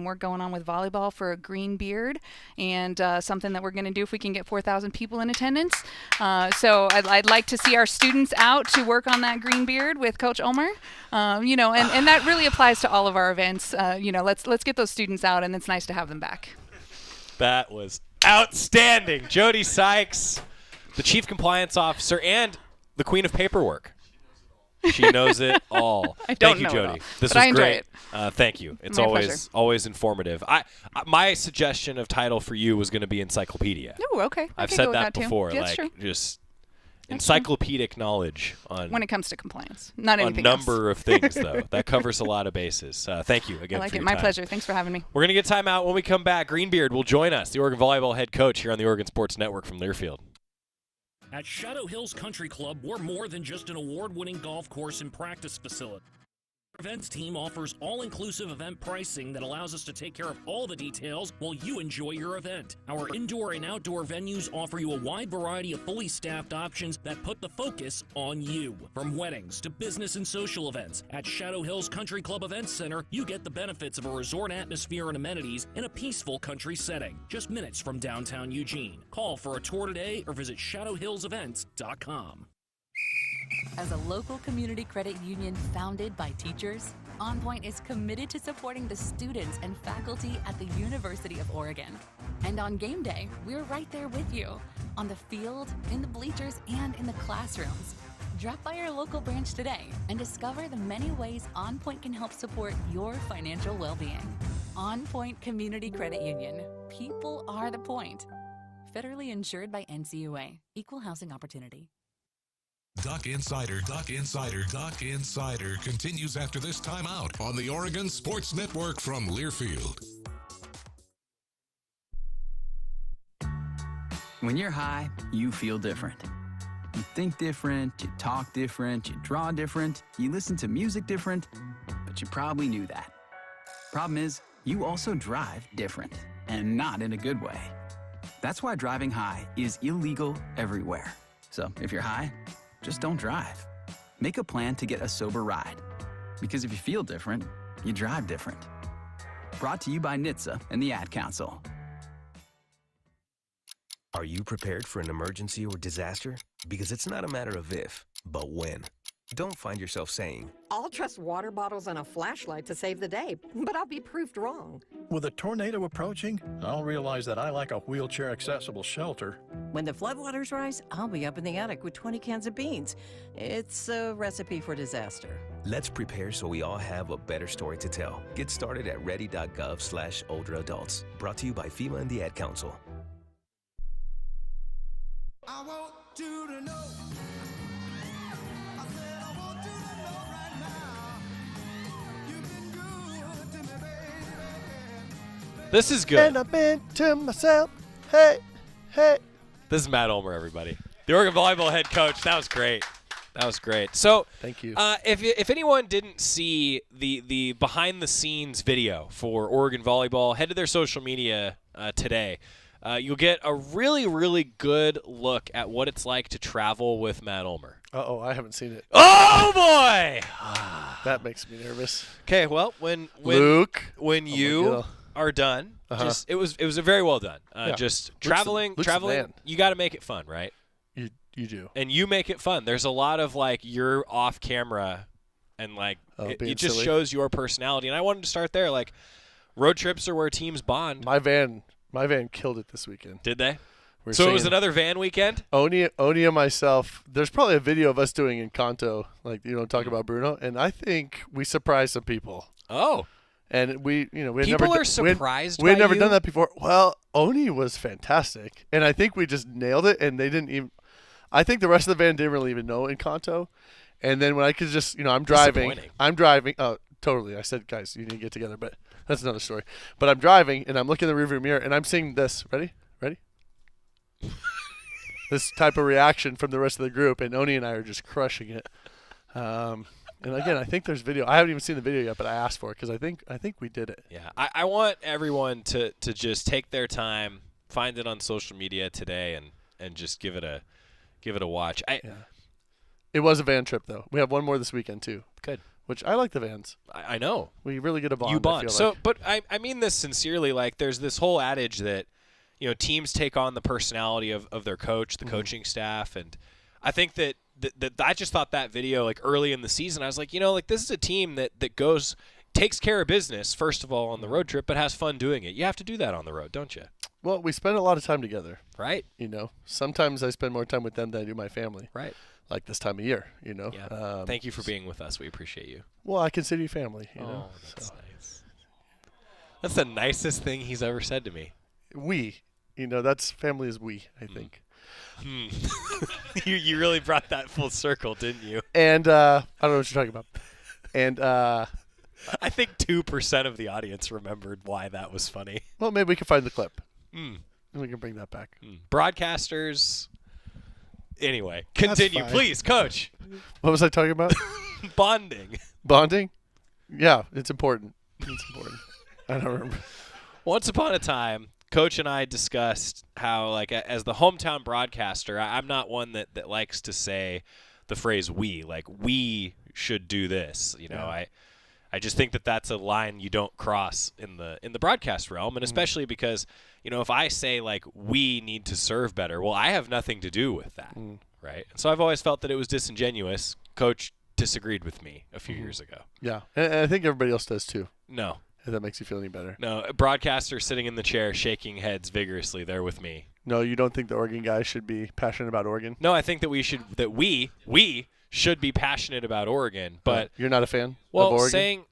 work going on with volleyball for a green beard, and something that we're going to do if we can get 4,000 people in attendance. So I'd like to see our students out to work on that green beard with Coach Ulmer. And that really applies to all of our events. Let's get those students out, and it's nice to have them back. That was outstanding. Jody Sykes, the Chief Compliance Officer and the Queen of Paperwork. She knows it all. Thank you, Jody. This was great. Thank you. It's always informative. My suggestion of title for you was going to be encyclopedia. Oh, okay. I've said that too. before. Yeah, true. Just encyclopedic knowledge on when it comes to compliance, not anything else. A number of things, though. That covers a lot of bases. Thank you again. I like for it. your My time. pleasure. Thanks for having me. We're going to get time out. When we come back, Greenbeard will join us, the Oregon Volleyball head coach here on the Oregon Sports Network from Learfield. At Shadow Hills Country Club, we're more than just an award-winning golf course and practice facility. Our events team offers all-inclusive event pricing that allows us to take care of all the details while you enjoy your event. Our indoor and outdoor venues offer you a wide variety of fully staffed options that put the focus on you. From weddings to business and social events, at Shadow Hills Country Club Events Center, you get the benefits of a resort atmosphere and amenities in a peaceful country setting, just minutes from downtown Eugene. Call for a tour today or visit shadowhillsevents.com. As a local community credit union founded by teachers, OnPoint is committed to supporting the students and faculty at the University of Oregon. And on game day, we're right there with you, on the field, in the bleachers, and in the classrooms. Drop by our local branch today and discover the many ways OnPoint can help support your financial well-being. OnPoint Community Credit Union. People are the point. Federally insured by NCUA. Equal housing opportunity. Duck Insider continues after this timeout on the Oregon Sports Network from Learfield. When you're high, you feel different. You think different, you talk different, you draw different, you listen to music different, but you probably knew that. Problem is, you also drive different, and not in a good way. That's why driving high is illegal everywhere. So if you're high, just don't drive. Make a plan to get a sober ride. Because if you feel different, you drive different. Brought to you by NHTSA and the Ad Council. Are you prepared for an emergency or disaster? Because it's not a matter of if, but when. Don't find yourself saying, I'll trust water bottles and a flashlight to save the day, but I'll be proved wrong. With a tornado approaching, I'll realize that I lack a wheelchair-accessible shelter. When the floodwaters rise, I'll be up in the attic with 20 cans of beans. It's a recipe for disaster. let's prepare so we all have a better story to tell. Get started at ready.gov/older adults. Brought to you by FEMA and the Ad Council. I want you to know. I said I want you to know right now. You've been good to me, baby. This is good. And I've been to myself. Hey. This is Matt Ulmer, everybody. The Oregon Volleyball head coach. That was great. That was great. So, thank you. If anyone didn't see the behind-the-scenes video for Oregon Volleyball, head to their social media today. You'll get a really, really good look at what it's like to travel with Matt Ulmer. Uh-oh, I haven't seen it. Oh, boy! That makes me nervous. Okay, well, when Luke, you are done, just it was a very well done. Just traveling. You got to make it fun, right? You do. And you make it fun. There's a lot of, like, you're off camera and, like, it just silly. shows your personality. And I wanted to start there. Like, road trips are where teams bond. My van killed it this weekend. Did they? So it was another van weekend? Oni and myself, there's probably a video of us doing Encanto, like, talk about Bruno, and I think we surprised some people. Oh. And we people are surprised we had by never you? done that before. Well, Oni was fantastic, and I think we just nailed it, and they didn't even – I think the rest of the van didn't really even know Encanto. And then when I could just, I'm driving. Oh, totally. I said, guys, you need to get together, but that's another story. But I'm driving, and I'm looking in the rearview mirror, and I'm seeing this. Ready? This type of reaction from the rest of the group, and Oni and I are just crushing it. And again, I think there's video. I haven't even seen the video yet, but I asked for it because I think we did it. Yeah, I want everyone to just take their time, find it on social media today, and just give it a watch. It was a van trip, though. We have one more this weekend, too. Good. Which I like the vans. I know. We really get a bond. You bond. I feel So, like. but I mean this sincerely. Like, there's this whole adage that, teams take on the personality of their coach, the coaching staff, and I think that I just thought that video, like, early in the season, I was like, this is a team that takes care of business, first of all, on the road trip, but has fun doing it. You have to do that on the road, don't you? Well, we spend a lot of time together. Right. Sometimes I spend more time with them than I do my family. Right. Like this time of year, Yeah. Thank you for being with us. We appreciate you. Well, I consider you family, That's nice. That's the nicest thing he's ever said to me. That's family is we, I think. You really brought that full circle, didn't you? And I don't know what you're talking about. And I think 2% of the audience remembered why that was funny. Well, maybe we can find the clip. And we can bring that back. Broadcasters. Anyway, continue, please, Coach. What was I talking about? Bonding. Bonding? Yeah, it's important. I don't remember. Once upon a time, Coach and I discussed how, like, as the hometown broadcaster, I'm not one that likes to say the phrase we. Like, we should do this. I just think that that's a line you don't cross in the broadcast realm, and especially because, if I say, like, we need to serve better, well, I have nothing to do with that, right? So I've always felt that it was disingenuous. Coach disagreed with me a few years ago. Yeah, and I think everybody else does too. No. If that makes you feel any better. No, a broadcaster sitting in the chair shaking heads vigorously, they're with me. No, you don't think the Oregon guys should be passionate about Oregon? No, I think that we should be passionate about Oregon, but you're not a fan of Oregon?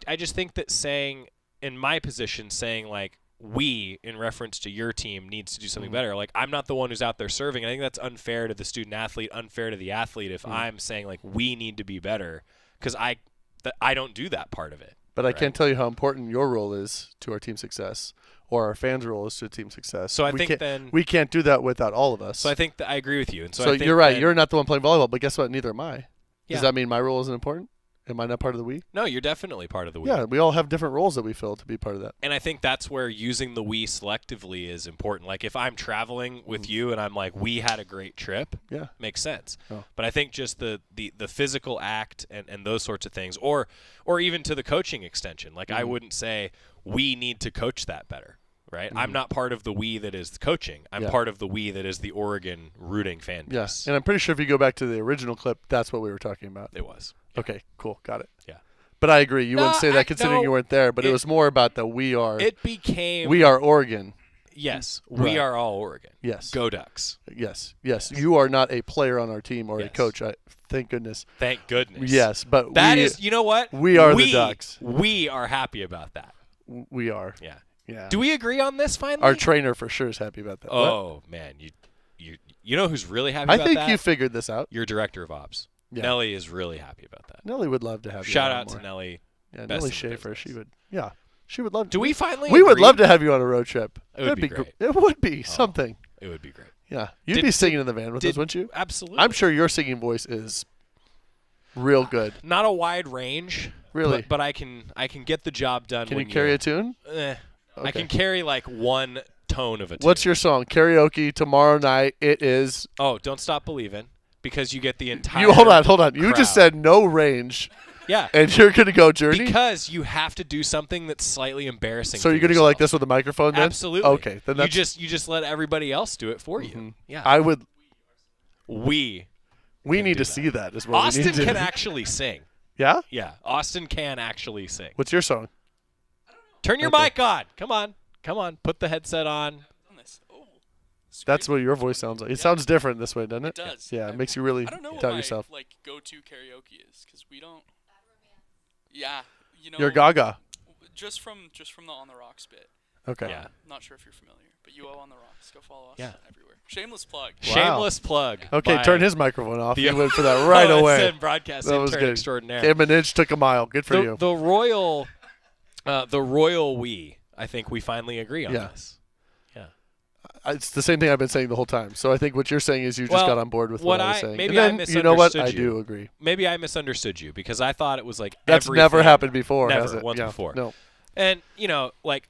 I just think that saying, in my position, saying, like, we in reference to your team needs to do something better. Like, I'm not the one who's out there serving. I think that's unfair to the student athlete, unfair to the athlete if I'm saying, like, we need to be better, because I don't do that part of it. But I can't tell you how important your role is to our team's success, or our fans' role is to team success. So we can't do that without all of us. So I think that I agree with you. And so I think you're right. You're not the one playing volleyball, but guess what? Neither am I. Yeah. Does that mean my role isn't important? Am I not part of the we? No, you're definitely part of the we. Yeah, we all have different roles that we fill to be part of that. And I think that's where using the we selectively is important. Like, if I'm traveling with you and I'm like, we had a great trip, makes sense. Oh. But I think just the physical act and those sorts of things, or even to the coaching extension. Like, I wouldn't say we need to coach that better, right? I'm not part of the we that is coaching. I'm part of the we that is the Oregon rooting fan base. Yes, and I'm pretty sure if you go back to the original clip, that's what we were talking about. It was. Okay, cool. Got it. Yeah. But I agree. You wouldn't say that considering you weren't there, but it was more about the we are. It became. We are Oregon. Yes. We are all Oregon. Yes. Go Ducks. Yes. You are not a player on our team or a coach. Thank goodness. Thank goodness. Yes, but that is, you know what? We are the Ducks. We are happy about that. We are. Yeah. Yeah. Do we agree on this finally? Our trainer for sure is happy about that. Oh, man. You know who's really happy about that? I think you figured this out. Your director of ops. Yeah. Nellie is really happy about that. Nellie would love to have you. Shout out to Nellie. Yeah, Nellie Schaefer. She would. Yeah. She would love. Do we finally? We would agree? love to have you on a road trip. It would be great. It would be something. It would be great. Yeah, you'd be singing in the van with us, wouldn't you? Absolutely. I'm sure your singing voice is real good. Not a wide range. Really? But I can get the job done. Can you carry a tune? I Okay. can carry like one tone of a tune. What's your song? Karaoke tomorrow night. It is. Oh, Don't Stop Believing, because you get the entire. You hold on. You crowd. just said no range. Yeah. And you're gonna go Journey because you have to do something that's slightly embarrassing. So you're gonna go like this with a microphone then? Absolutely. Okay. Then that's, you just let everybody else do it for you. Yeah. I would. We need to see that. Is what Austin we need to can do. actually sing. Yeah. Yeah. Austin can actually sing. What's your song? Turn your mic on. Come on. Put the headset on. That's what your voice sounds like. It sounds different this way, doesn't it? It does. Yeah, it makes you really I don't know what doubt my yourself. like go-to karaoke is because we don't. Yeah, you know. You're Gaga. Just from the On the Rocks bit. Okay. Yeah. Not sure if you're familiar, but you on the Rocks. Go follow us everywhere. Shameless plug. Wow. Shameless plug. Okay, turn his microphone off. the- You went for that right Oh, away. it's broadcast That was intern good. extraordinaire. Came an inch, took a mile. Good for you. The royal we. I think we finally agree on this. Yeah. It's the same thing I've been saying the whole time. So I think what you're saying is you just got on board with what I was saying. Maybe and I then, misunderstood you know what? you. I do agree. Maybe I misunderstood you because I thought it was like That's everything. never happened before, Never, has it? once Yeah, before. no. And like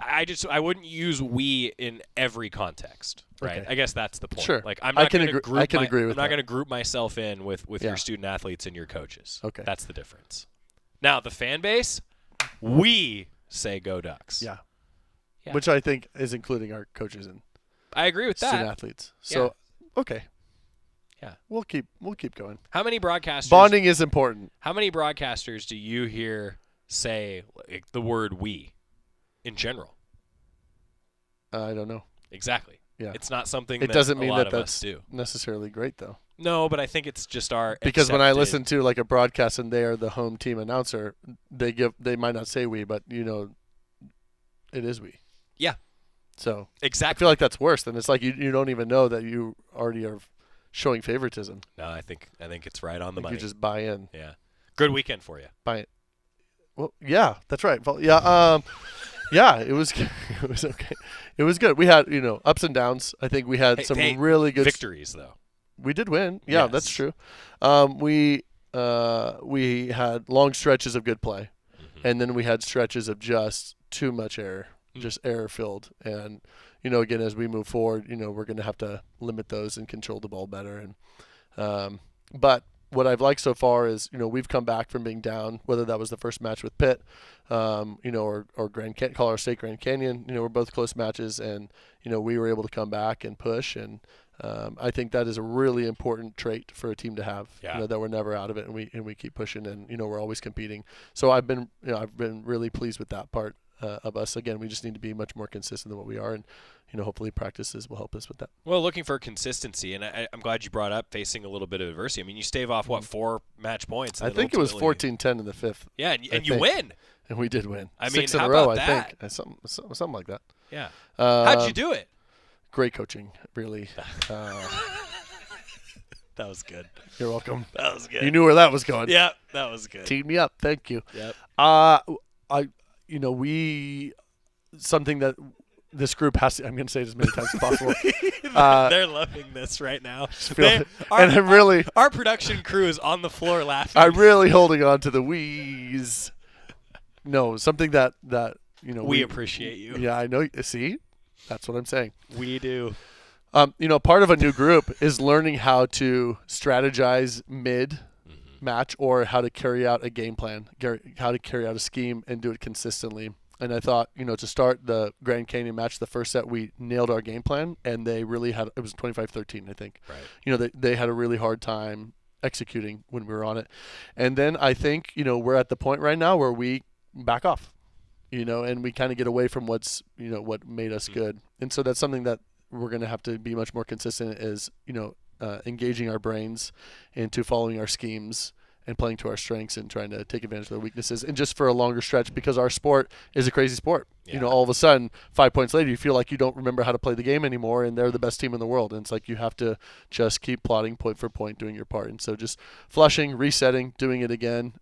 I wouldn't use we in every context, right? Okay. I guess that's the point. Sure. Like I'm I not can going to agree- group I can agree with I'm not that. going to group myself in with Yeah. your student athletes and your coaches. Okay. That's the difference. Now, the fan base, we say go Ducks. Yeah. Yeah. Which I think is including our coaches and I agree with that. student athletes. So okay. Yeah. We'll keep going. How many broadcasters? Bonding is important. How many broadcasters do you hear say like, the word we in general? I don't know. Exactly. Yeah. It's not something It that doesn't a mean lot that of that's us do. necessarily great though. No, but I think it's just our Because when I accepted- listen to like a broadcast and they are the home team announcer, they might not say we, but it is we. Yeah. So exactly. I feel like that's worse. Than it's like you don't even know that you already are showing favoritism. No, I think it's right on the Like money. you just buy in. Yeah. Good weekend for you. Buy it. Well, yeah, that's right. Yeah, yeah, it was it was okay. It was good. We had ups and downs. I think we had some really good victories though. We did win. Yeah, Yes. that's true. We had long stretches of good play, and then we had stretches of just too much error, just error filled. And again, as we move forward, we're going to have to limit those and control the ball better. And but what I've liked so far is we've come back from being down, whether that was the first match with Pitt, or Colorado State Grand Canyon. We're both close matches, and we were able to come back and push. And I think that is a really important trait for a team to have. Yeah. That we're never out of it, and we keep pushing, and we're always competing. So I've been really pleased with that part of us. Again, we just need to be much more consistent than what we are, and hopefully practices will help us with that. Well, looking for consistency, and I'm glad you brought up facing a little bit of adversity. I mean, you stave off 4 match points. I think it was 14-10 in the fifth. Yeah, and you win. And we did win. I mean, 6 in how a row, about I that? think. Something like that. Yeah. How'd you do it? Great coaching, really. That was good. You're welcome. That was good. You knew where that was going. Yeah, that was good. Teed me up. Thank you. Yep. Something that this group has to, I'm going to say it as many times as possible. They're loving this right now. Our production crew is on the floor laughing. I'm really holding on to the wheeze. No, something that we appreciate you. Yeah, I know. See, that's what I'm saying. We do. Part of a new group is learning how to strategize mid-match or how to carry out a game plan, how to carry out a scheme and do it consistently. And I thought, to start the Grand Canyon match, the first set, we nailed our game plan, and they really had – it was 25-13, I think. Right. They had a really hard time executing when we were on it. And then I think, we're at the point right now where we back off, and we kind of get away from what's, what made us good. And so that's something that we're going to have to be much more consistent is, engaging our brains into following our schemes and playing to our strengths and trying to take advantage of their weaknesses, and just for a longer stretch, because our sport is a crazy sport. Yeah. All of a sudden, 5 points later, you feel like you don't remember how to play the game anymore, and they're the best team in the world. And it's like you have to just keep plotting point for point, doing your part. And so just flushing, resetting, doing it again.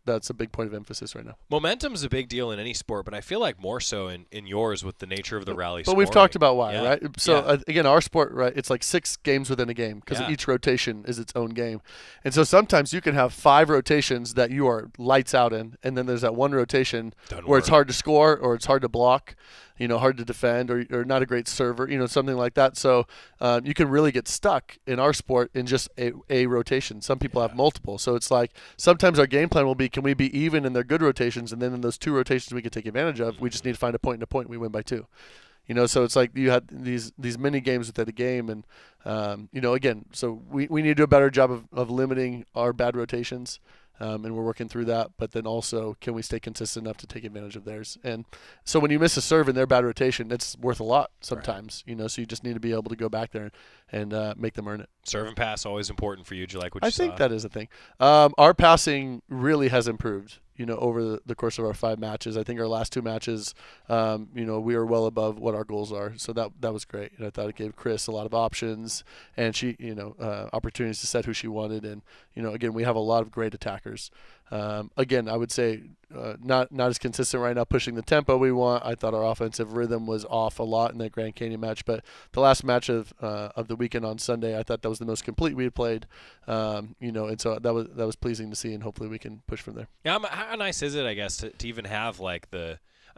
that's a big point of emphasis right now. Momentum's a big deal in any sport, but I feel like more so in yours with the nature of the rally. But we've talked about why, Yeah. right? So Yeah. again, our sport, right? It's like 6 games within a game because Yeah. each rotation is its own game, and so sometimes you can have 5 rotations that you are lights out in, and then there's that one rotation where it's hard to score or it's hard to block, hard to defend, or not a great server, something like that. So you can really get stuck in our sport in just a rotation. Some people have multiple, so it's like sometimes our game plan will be, can we be even in their good rotations, and then in those 2 rotations we can take advantage of, we just need to find a point and a point, we win by 2. So it's like you had these mini games within a game, and again, so we need to do a better job of limiting our bad rotations, and we're working through that. But then also, can we stay consistent enough to take advantage of theirs? And so when you miss a serve in their bad rotation, it's worth a lot sometimes. So you just need to be able to go back there and make them earn it. Serve and pass always important for you. Do you like what you saw? I think that is a thing. Our passing really has improved, over the course of our 5 matches. I think our last 2 matches, we were well above what our goals are. So that was great. And I thought it gave Chris a lot of options, and she, opportunities to set who she wanted. And, again, we have a lot of great attackers. Again, I would say not as consistent right now pushing the tempo we want. I thought our offensive rhythm was off a lot in that Grand Canyon match, but the last match of the weekend on Sunday, I thought that was the most complete we had played. And so that was pleasing to see, and hopefully we can push from there. Yeah, how nice is it, I guess, to even have like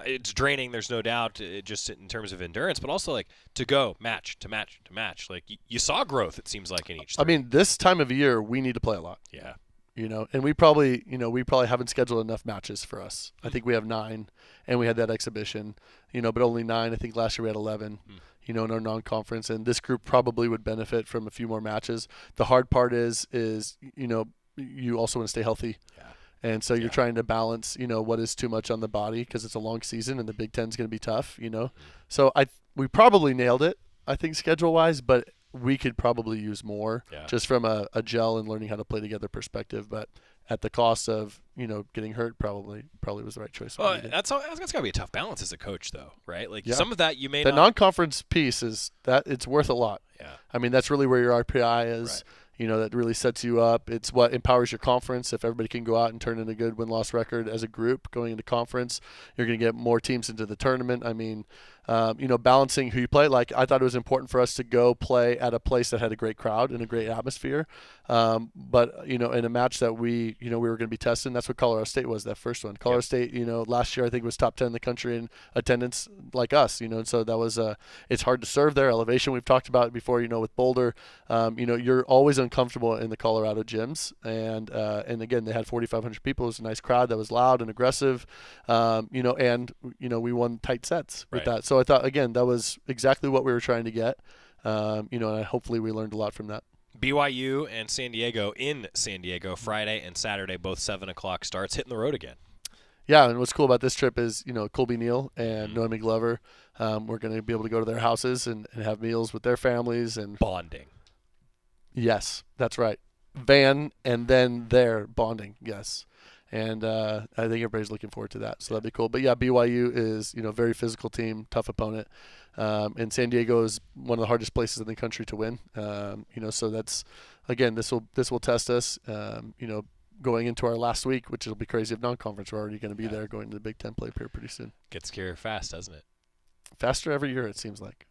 it's draining, there's no doubt, just in terms of endurance, but also like to go match to match to match. Like you saw growth, it seems like, in each. I mean, this time of year we need to play a lot. Yeah. And we probably haven't scheduled enough matches for us. I think we have 9, and we had that exhibition, but only 9. I think last year we had 11, in our non-conference, and this group probably would benefit from a few more matches. The hard part is you also want to stay healthy. Yeah. And so you're trying to balance, what is too much on the body, because it's a long season and the Big Ten's going to be tough, So we probably nailed it, I think, schedule-wise, but we could probably use more just from a gel and learning how to play together perspective. But at the cost of, getting hurt, probably was the right choice. Well, that's got to be a tough balance as a coach, though, right? Like some of that you may the non-conference piece is that it's worth a lot. Yeah. I mean, that's really where your RPI is. Right. That really sets you up. It's what empowers your conference. If everybody can go out and turn in a good win-loss record as a group going into conference, you're going to get more teams into the tournament. I mean, balancing who you play. Like, I thought it was important for us to go play at a place that had a great crowd and a great atmosphere. But, in a match that we were going to be testing, that's what Colorado State was, that first one. Colorado State, last year I think was top 10 in the country in attendance like us, and so that was, it's hard to serve there. Elevation, we've talked about it before, with Boulder. You're always uncomfortable in the Colorado gyms. And again, they had 4,500 people. It was a nice crowd that was loud and aggressive, and we won tight sets with that. So I thought, again, that was exactly what we were trying to get, and hopefully we learned a lot from that. BYU and San Diego Friday and Saturday, both 7 o'clock starts, hitting the road again. Yeah, and what's cool about this trip is, Colby Neal and Noemi Glover, we're going to be able to go to their houses and have meals with their families. And bonding. Yes, that's right. Van and then their bonding, yes. And I think everybody's looking forward to that, so that'd be cool. But yeah, BYU is very physical team, tough opponent, and San Diego is one of the hardest places in the country to win. So that's, again, this will test us. Going into our last week, which will be crazy. If non-conference, we're already going to be there going to the Big Ten play here pretty soon. Gets here fast, doesn't it? Faster every year, it seems like.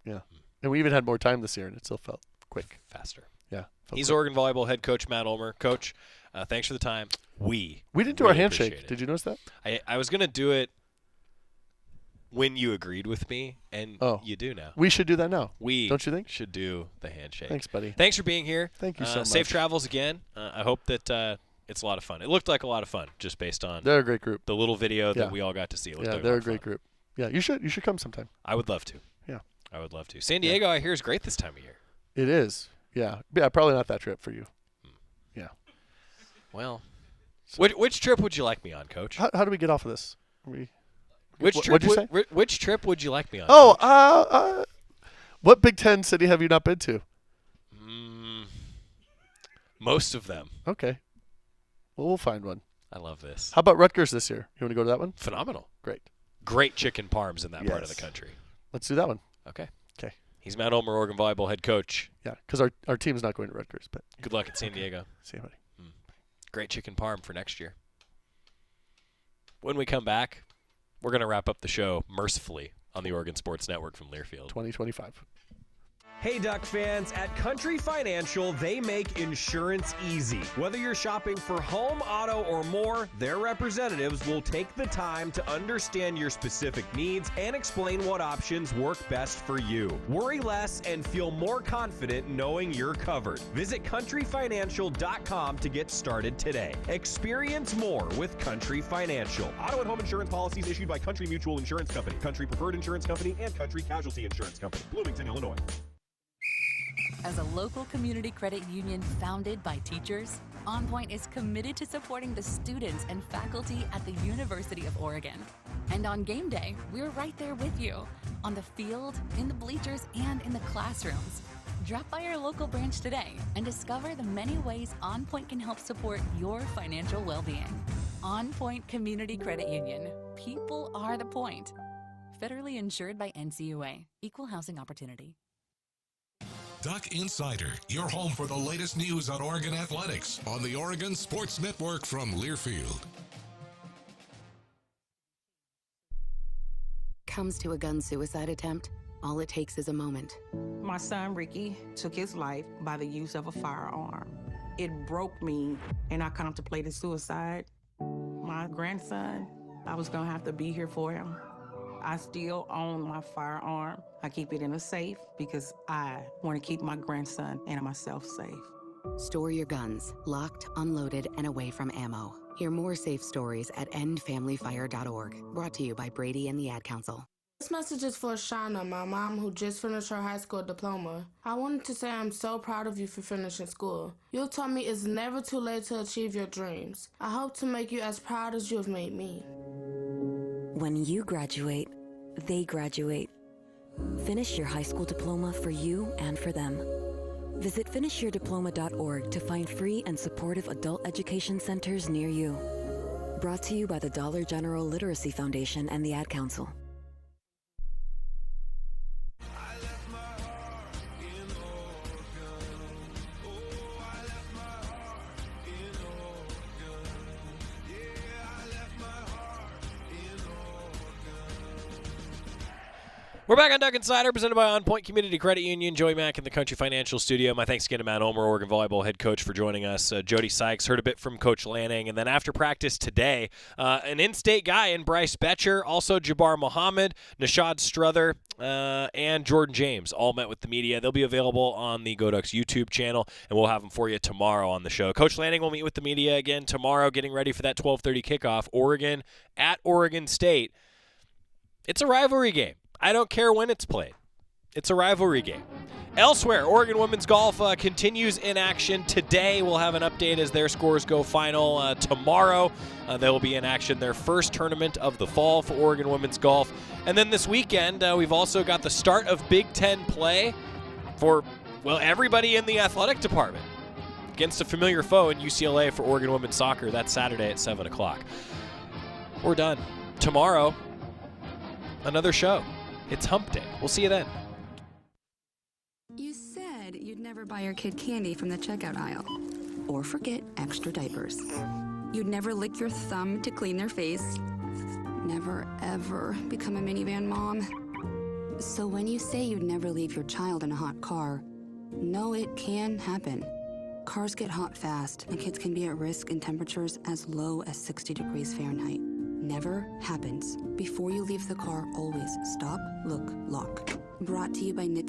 Yeah, and we even had more time this year, and it still felt quick. Faster. Yeah. He's quick. Oregon Volleyball head coach Matt Ulmer. Coach, thanks for the time. We didn't do really our handshake. appreciate it. Did you notice that? I was going to do it when you agreed with me, and you do now. We should do that now. Don't you think? Should do the handshake. Thanks, buddy. Thanks for being here. Thank you so much. Safe travels again. I hope that it's a lot of fun. It looked like a lot of fun just based on they're a great group. The little video that we all got to see. Yeah, they're a great group. Yeah, you should come sometime. I would love to. Yeah. I would love to. San Diego, I hear, is great this time of year. It is. Yeah. Yeah, probably not that trip for you. Yeah. Well, which trip would you like me on, Coach? How do we get off of this? Which trip? What'd you say? Which trip would you like me on? Oh, what Big Ten city have you not been to? Most of them. Okay. Well, we'll find one. I love this. How about Rutgers this year? You want to go to that one? Phenomenal. Great chicken parms in that part of the country. Let's do that one. Okay. Okay. He's Matt Ulmer, Oregon Volleyball head coach. Yeah, because our team's not going to Rutgers. But good luck at San Diego. See you, buddy. Great chicken parm for next year. When we come back, we're going to wrap up the show mercifully on the Oregon Sports Network from Learfield. 2025. Hey, Duck fans, at Country Financial, they make insurance easy. Whether you're shopping for home, auto, or more, their representatives will take the time to understand your specific needs and explain what options work best for you. Worry less and feel more confident knowing you're covered. Visit countryfinancial.com to get started today. Experience more with Country Financial. Auto and home insurance policies issued by Country Mutual Insurance Company, Country Preferred Insurance Company, and Country Casualty Insurance Company, Bloomington, Illinois. As a local community credit union founded by teachers, OnPoint is committed to supporting the students and faculty at the University of Oregon. And on game day, we're right there with you, on the field, in the bleachers, and in the classrooms. Drop by our local branch today and discover the many ways OnPoint can help support your financial well-being. OnPoint Community Credit Union. People are the point. Federally insured by NCUA. Equal housing opportunity. Duck Insider, your home for the latest news on Oregon athletics on the Oregon Sports Network from Learfield. Comes to a gun suicide attempt, all it takes is a moment. My son Ricky took his life by the use of a firearm. It broke me, and I contemplated suicide. My grandson, I was gonna have to be here for him. I still own my firearm. I keep it in a safe because I want to keep my grandson and myself safe. Store your guns, locked, unloaded, and away from ammo. Hear more safe stories at endfamilyfire.org. Brought to you by Brady and the Ad Council. This message is for Shauna, my mom who just finished her high school diploma. I wanted to say I'm so proud of you for finishing school. You taught me it's never too late to achieve your dreams. I hope to make you as proud as you have made me. When you graduate, they graduate. Finish your high school diploma for you and for them. Visit finishyourdiploma.org to find free and supportive adult education centers near you. Brought to you by the Dollar General Literacy Foundation and the Ad Council. We're back on Duck Insider, presented by OnPoint Community Credit Union. Joey Mack in the Country Financial Studio. My thanks again to Matt Ulmer, Oregon Volleyball head coach, for joining us. Jody Sykes, heard a bit from Coach Lanning. And then after practice today, an in-state guy in Bryce Betcher, also Jabbar Muhammad, Nishad Struther, and Jordan James all met with the media. They'll be available on the Go Ducks YouTube channel, and we'll have them for you tomorrow on the show. Coach Lanning will meet with the media again tomorrow, getting ready for that 12:30 kickoff. Oregon at Oregon State. It's a rivalry game. I don't care when it's played. It's a rivalry game. Elsewhere, Oregon women's golf continues in action today. We'll have an update as their scores go final tomorrow. They will be in action, their first tournament of the fall for Oregon women's golf. And then this weekend, we've also got the start of Big Ten play for, well, everybody in the athletic department against a familiar foe in UCLA for Oregon women's soccer. That's Saturday at 7 o'clock. We're done. Tomorrow, another show. It's hump day. We'll see you then. You said you'd never buy your kid candy from the checkout aisle. Or forget extra diapers. You'd never lick your thumb to clean their face. Never, ever become a minivan mom. So when you say you'd never leave your child in a hot car, know it can happen. Cars get hot fast, and kids can be at risk in temperatures as low as 60 degrees Fahrenheit. Never happens. Before you leave the car, always stop, look, lock. Brought to you by